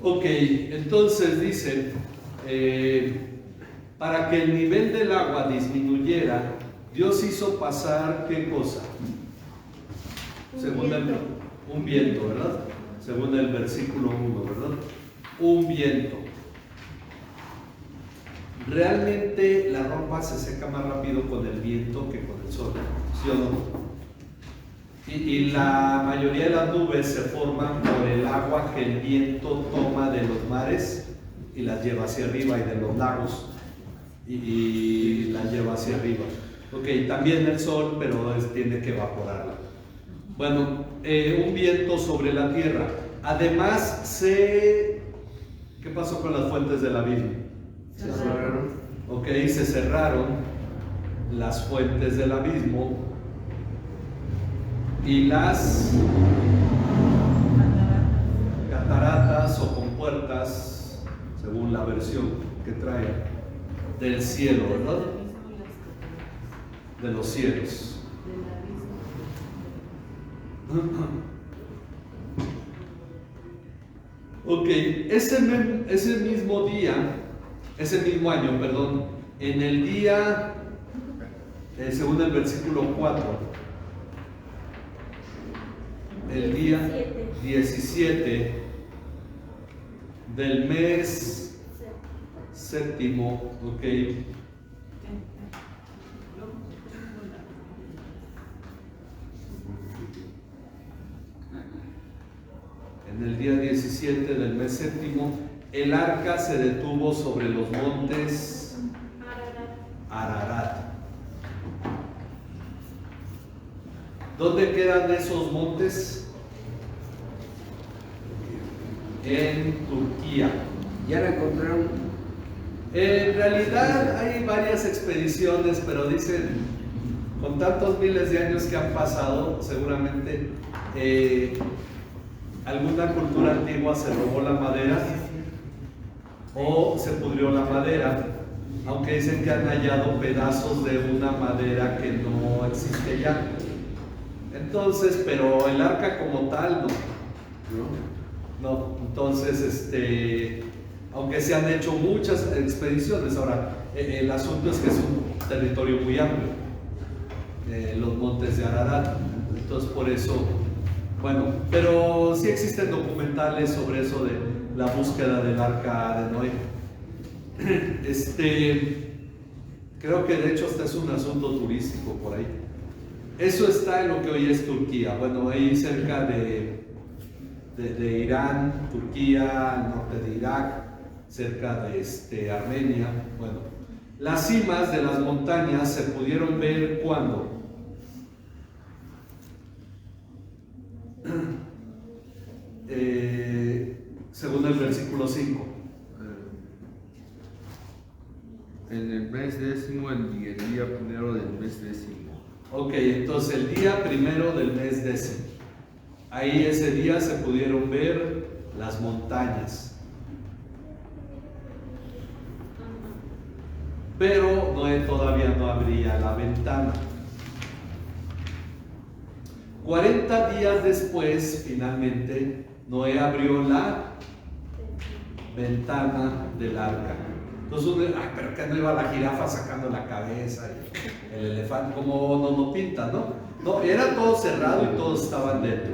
Ok, entonces dice, para que el nivel del agua disminuyera, Dios hizo pasar, ¿qué cosa? Un viento, ¿verdad? Según el versículo 1, ¿verdad? Un viento. Realmente la ropa se seca más rápido con el viento que con el sol, ¿sí o no? Y la mayoría de las nubes se forman por el agua que el viento toma de los mares y las lleva hacia arriba, y de los lagos y las lleva hacia arriba. Ok, también el sol, pero tiene que evaporarla. Bueno, un viento sobre la tierra. Además, ¿qué pasó con las fuentes del abismo? Se cerraron. Ok, se cerraron las fuentes del abismo y las cataratas o compuertas, según la versión que trae, del cielo, ¿verdad? De los cielos. Ok, ese mismo año, perdón, en el día, según el versículo 4, el día 17 del mes séptimo, ok. En el día 17 del mes séptimo, el arca se detuvo sobre los montes Ararat. ¿Dónde quedan esos montes? En Turquía. ¿Ya la encontraron? En realidad hay varias expediciones, pero dicen, con tantos miles de años que han pasado, seguramente alguna cultura antigua se robó la madera o se pudrió la madera, aunque dicen que han hallado pedazos de una madera que no existe ya. Entonces, pero el arca como tal no. Entonces, aunque se han hecho muchas expediciones, ahora el asunto es que es un territorio muy amplio, los montes de Ararat. Entonces, por eso, bueno, pero sí existen documentales sobre eso de la búsqueda del arca de Noé. Creo que de hecho este es un asunto turístico por ahí. Eso está en lo que hoy es Turquía. Bueno, ahí cerca de Irán, Turquía, al norte de Irak, cerca de Armenia. Bueno, las cimas de las montañas se pudieron ver ¿cuándo? Según el versículo 5. En el mes décimo, el día primero del mes décimo. Ok, entonces el día primero del mes décimo. Ahí ese día se pudieron ver las montañas. Pero Noé todavía no abría la ventana. 40 días después, finalmente, Noé abrió la ventana del arca. Entonces uno dice, ay, pero que no iba la jirafa sacando la cabeza, y el elefante, como nos lo pintan, ¿no? No, era todo cerrado y todos estaban dentro.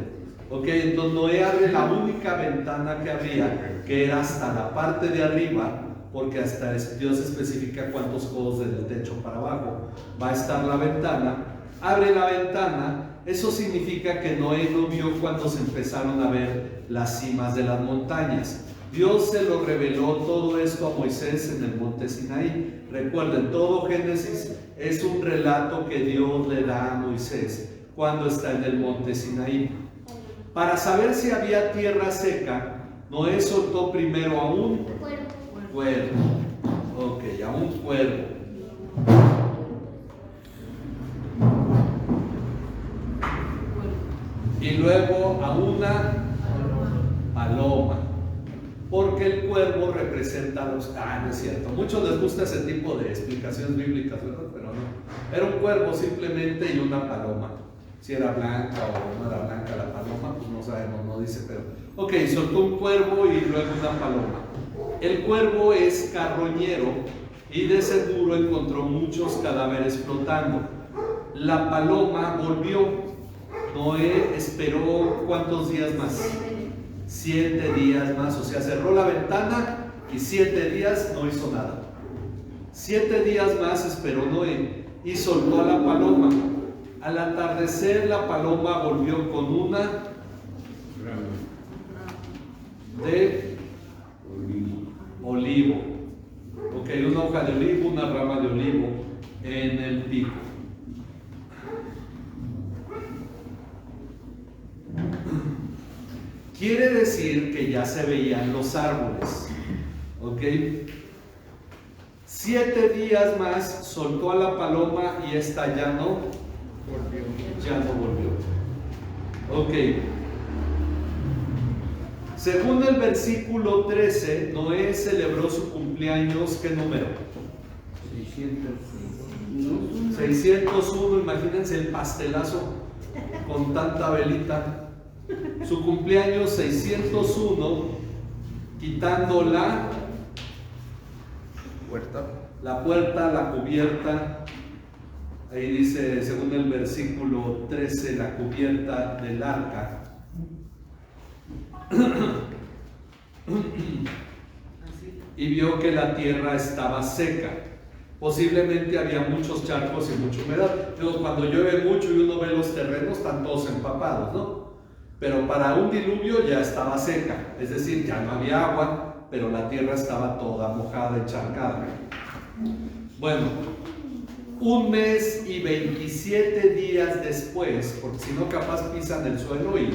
Ok, entonces Noé abre la única ventana que había, que era hasta la parte de arriba, porque hasta Dios especifica cuántos codos desde el techo para abajo va a estar la ventana. Abre la ventana, eso significa que Noé no vio cuando se empezaron a ver las cimas de las montañas. Dios se lo reveló todo esto a Moisés en el monte Sinaí. Recuerden, todo Génesis es un relato que Dios le da a Moisés cuando está en el monte Sinaí. Para saber si había tierra seca, Noé soltó primero a un cuervo. Ok, a un cuervo. Y luego a una paloma. Porque el cuervo representa a los... Ah, no es cierto. Muchos les gusta ese tipo de explicaciones bíblicas, ¿verdad? Pero no. Era un cuervo simplemente y una paloma. Si era blanca o no era blanca la paloma, pues no sabemos, no dice, pero... Ok, soltó un cuervo y luego una paloma. El cuervo es carroñero y de seguro encontró muchos cadáveres flotando. La paloma volvió. Noé esperó ¿cuántos días más? 7 días más, o sea, cerró la ventana y 7 días no hizo nada. 7 días más esperó Noé y soltó a la paloma. Al atardecer la paloma volvió con una de olivo. Ok, una hoja de olivo, una rama de olivo en el pico. Quiere decir que ya se veían los árboles. Ok. 7 días más soltó a la paloma y esta ya no volvió. Ok. Según el versículo 13, Noé celebró su cumpleaños, ¿qué número? 601, imagínense el pastelazo con tanta velita. Su cumpleaños 601, quitando la puerta, la cubierta. Ahí dice, según el versículo 13, la cubierta del arca. Y vio que la tierra estaba seca. Posiblemente había muchos charcos y mucha humedad. Entonces, cuando llueve mucho y uno ve los terrenos, están todos empapados, ¿no? Pero para un diluvio ya estaba seca, es decir, ya no había agua, pero la tierra estaba toda mojada, encharcada. Bueno, 1 mes y 27 días después, porque si no capaz pisan el suelo y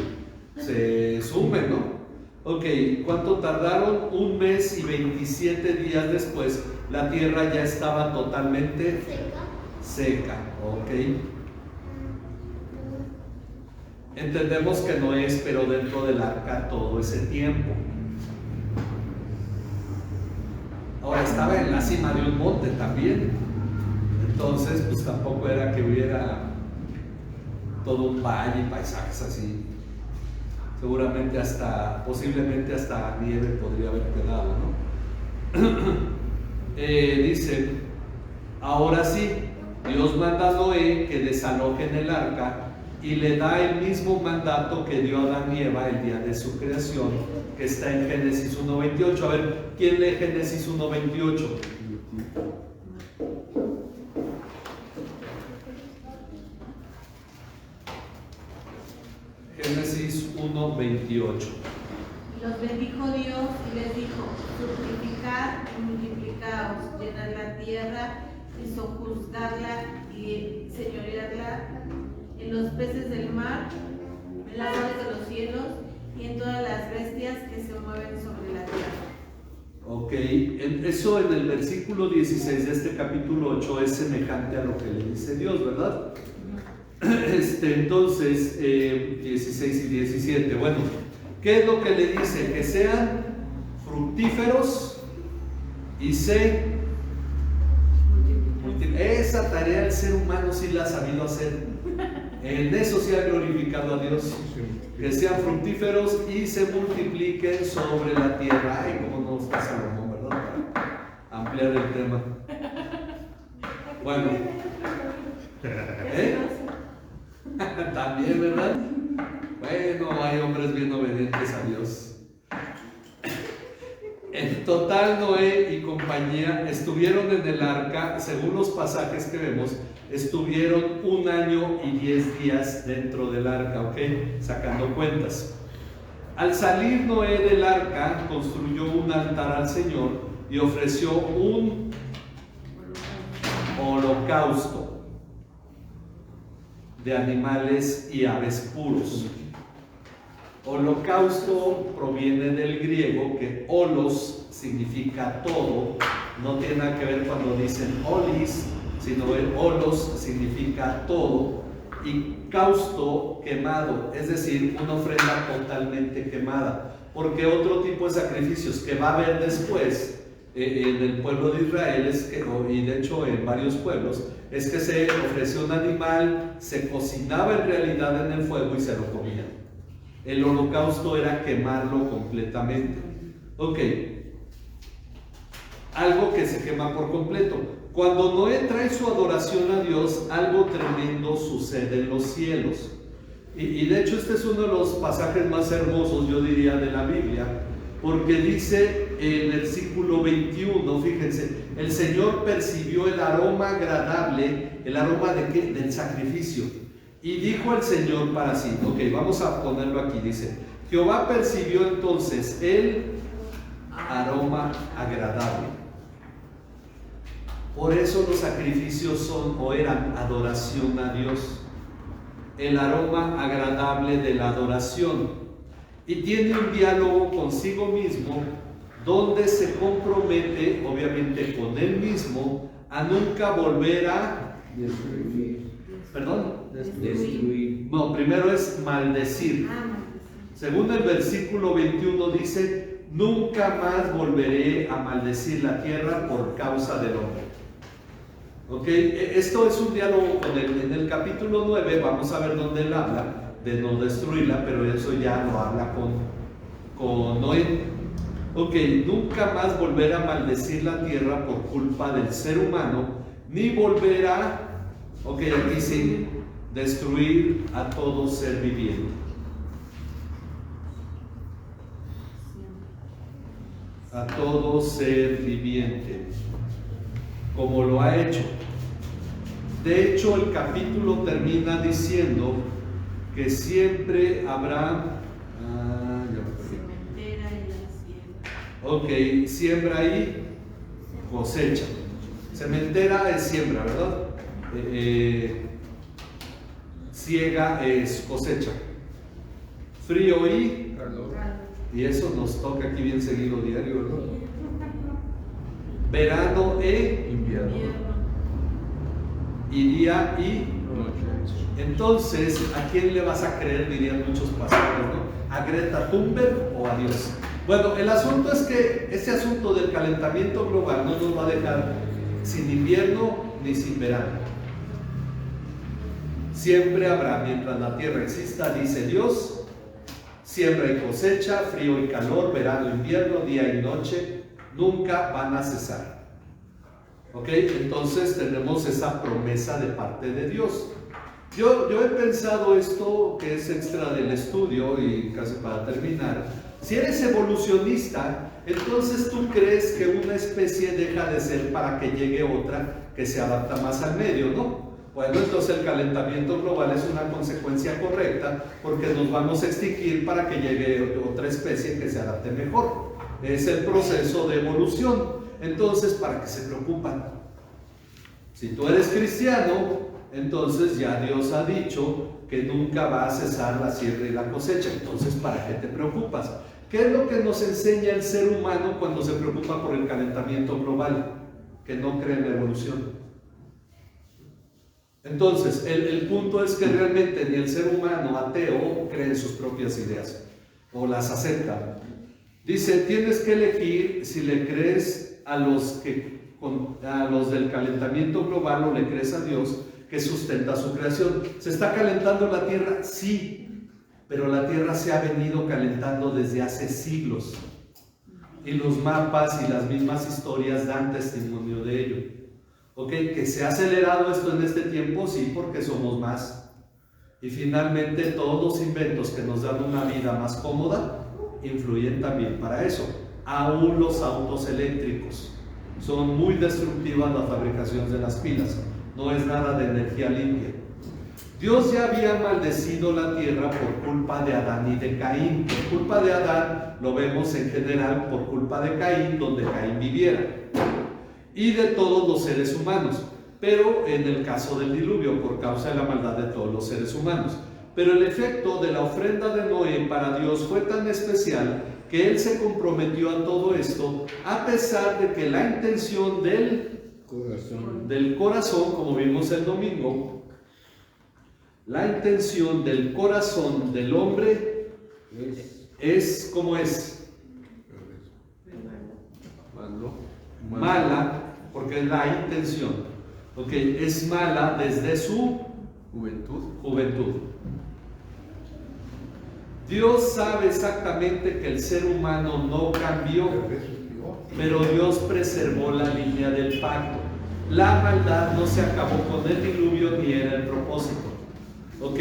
se sumen, ¿no? Ok, ¿cuánto tardaron? 1 mes y 27 días después, la tierra ya estaba totalmente seca. Ok. Entendemos que Noé esperó dentro del arca todo ese tiempo. Ahora estaba en la cima de un monte también. Entonces, pues tampoco era que hubiera todo un valle y paisajes así. Seguramente posiblemente hasta nieve podría haber quedado, ¿no? Dice, ahora sí, Dios manda a Noé que desalojen el arca y le da el mismo mandato que dio a Adán y Eva el día de su creación, que está en Génesis 1:28. A ver, ¿quién lee Génesis 1:28? Génesis 1:28. Los bendijo Dios y les dijo: fructificad y multiplicaos, llenad la tierra y sojuzgadla y señoreadla en los peces del mar, en las aves de los cielos y en todas las bestias que se mueven sobre la tierra. Ok, eso en el versículo 16 de este capítulo 8 es semejante a lo que le dice Dios, ¿verdad? Entonces, 16 y 17, bueno, ¿qué es lo que le dice? Que sean fructíferos y se multipliquen. Esa tarea el ser humano sí la ha sabido hacer. En eso sí ha glorificado a Dios. Que sean fructíferos y se multipliquen sobre la tierra. Ay, cómo no está Salomón, ¿verdad? Para ampliar el tema. Bueno. También, ¿verdad? Bueno, hay hombres bien obedientes a Dios. En total, Noé y compañía estuvieron en el arca, según los pasajes que vemos, estuvieron 1 año y 10 días dentro del arca, ¿ok? Sacando cuentas. Al salir Noé del arca, construyó un altar al Señor y ofreció un holocausto de animales y aves puros. Holocausto proviene del griego, que holos significa todo, no tiene nada que ver cuando dicen olis, sino el holos significa todo, y causto, quemado, es decir, una ofrenda totalmente quemada, porque otro tipo de sacrificios que va a haber después en el pueblo de Israel, y de hecho en varios pueblos, es que se ofrecía un animal, se cocinaba en realidad en el fuego y se lo comía. El holocausto era quemarlo completamente. Ok, algo que se quema por completo. Cuando Noé trae su adoración a Dios, algo tremendo sucede en los cielos. Y de hecho este es uno de los pasajes más hermosos, yo diría, de la Biblia, porque dice en el versículo 21, fíjense, el Señor percibió el aroma agradable. ¿El aroma de qué? Del sacrificio. Y dijo el Señor para sí, ok, vamos a ponerlo aquí, dice, Jehová percibió entonces el aroma agradable. Por eso los sacrificios son o eran adoración a Dios, el aroma agradable de la adoración. Y tiene un diálogo consigo mismo, donde se compromete, obviamente con él mismo, a nunca volver a Destruir. ¿Perdón? Destruir. No, primero es maldecir. Según el versículo 21 dice, nunca más volveré a maldecir la tierra por causa del hombre. Ok, esto es un diálogo con él. En el capítulo 9 vamos a ver dónde él habla de no destruirla, pero eso ya lo habla con Noé. Ok, nunca más volver a maldecir la tierra por culpa del ser humano, ni volver a, ok, aquí sí, destruir a todo ser viviente. A todo ser viviente, como lo ha hecho. De hecho, el capítulo termina diciendo que siempre habrá Sementera y la siembra. ok, siembra y cosecha. Sementera es siembra, ¿verdad? Siega es cosecha. Frío y Calor. y eso nos toca aquí bien seguido diario, ¿verdad? Verano e Invierno. y día y Noche. entonces, ¿a quién le vas a creer? Dirían muchos pastores, ¿no? ¿A Greta Thunberg o a Dios? Bueno, el asunto es que ese asunto del calentamiento global no nos va a dejar sin invierno ni sin verano. Siempre habrá, mientras la tierra exista, dice Dios, siembra y cosecha, frío y calor, verano, invierno, día y noche, nunca van a cesar. ¿Ok? Entonces tenemos esa promesa de parte de Dios. Yo he pensado esto, que es extra del estudio y casi para terminar. Si eres evolucionista, entonces tú crees que una especie deja de ser para que llegue otra que se adapta más al medio, ¿no? Bueno, entonces el calentamiento global es una consecuencia correcta porque nos vamos a extinguir para que llegue otra especie que se adapte mejor. Es el proceso de evolución. Entonces, ¿para qué se preocupan? Si tú eres cristiano, entonces ya Dios ha dicho que nunca va a cesar la siembra y la cosecha. Entonces, ¿para qué te preocupas? ¿Qué es lo que nos enseña el ser humano cuando se preocupa por el calentamiento global? Que no cree en la evolución. Entonces, el punto es que realmente ni el ser humano ateo cree en sus propias ideas o las acepta. Dice, tienes que elegir si le crees a los del calentamiento global o le crees a Dios que sustenta su creación. ¿Se está calentando la Tierra? Sí, pero la Tierra se ha venido calentando desde hace siglos. Y los mapas y las mismas historias dan testimonio de ello. ¿Ok? ¿Que se ha acelerado esto en este tiempo? Sí, porque somos más. Y finalmente todos los inventos que nos dan una vida más cómoda influyen también para eso. Aún los autos eléctricos. Son muy destructivas las fabricaciones de las pilas. No es nada de energía limpia. Dios ya había maldecido la tierra por culpa de Adán y de Caín. Por culpa de Adán lo vemos en general por culpa de Caín, donde Caín viviera. Y de todos los seres humanos. Pero en el caso del diluvio, por causa de la maldad de todos los seres humanos. Pero el efecto de la ofrenda de Noé para Dios fue tan especial que él se comprometió a todo esto, a pesar de que la intención del corazón, como vimos el domingo, la intención del corazón del hombre es como es. Mala, porque es la intención. Ok, es mala desde su juventud. Dios sabe exactamente que el ser humano no cambió, pero Dios preservó la línea del pacto. La maldad no se acabó con el diluvio ni era el propósito. ¿Ok?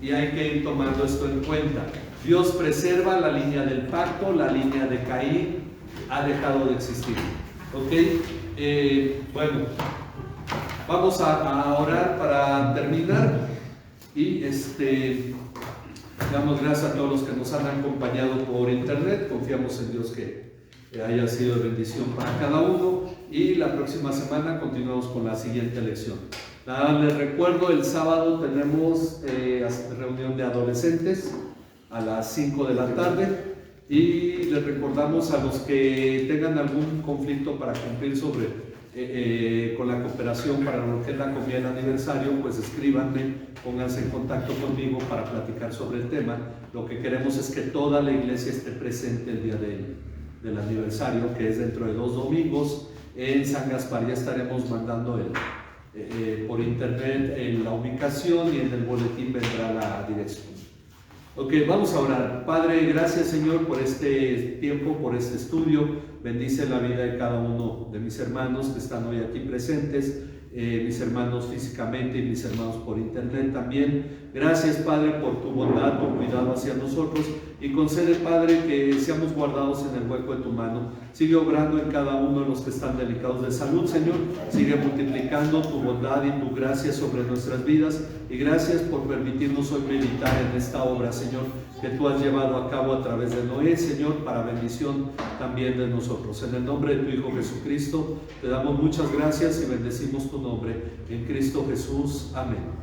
Y hay que ir tomando esto en cuenta. Dios preserva la línea del pacto, la línea de Caín ha dejado de existir. ¿Ok? Bueno, vamos a orar para terminar. Y damos gracias a todos los que nos han acompañado por internet. Confiamos en Dios que haya sido de bendición para cada uno. Y la próxima semana continuamos con la siguiente lección. Nada, les recuerdo, el sábado tenemos reunión de adolescentes a las 5 de la tarde. Y les recordamos a los que tengan algún conflicto para cumplir con la cooperación para lo que es la comida del aniversario, pues escríbanme, pónganse en contacto conmigo para platicar sobre el tema. Lo que queremos es que toda la iglesia esté presente el día del aniversario, que es dentro de 2 domingos en San Gaspar. Ya estaremos mandando por internet la ubicación y en el boletín vendrá la dirección. Ok, vamos a orar. Padre, gracias Señor por este tiempo, por este estudio. Bendice la vida de cada uno de mis hermanos que están hoy aquí presentes, mis hermanos físicamente y mis hermanos por internet también. Gracias Padre por tu bondad, tu cuidado hacia nosotros, y concede Padre que seamos guardados en el hueco de tu mano. Sigue obrando en cada uno de los que están delicados de salud, Señor. Sigue multiplicando tu bondad y tu gracia sobre nuestras vidas, y gracias por permitirnos hoy meditar en esta obra, Señor, que tú has llevado a cabo a través de Noé, Señor, para bendición también de nosotros. En el nombre de tu Hijo Jesucristo te damos muchas gracias y bendecimos tu nombre en Cristo Jesús. Amén.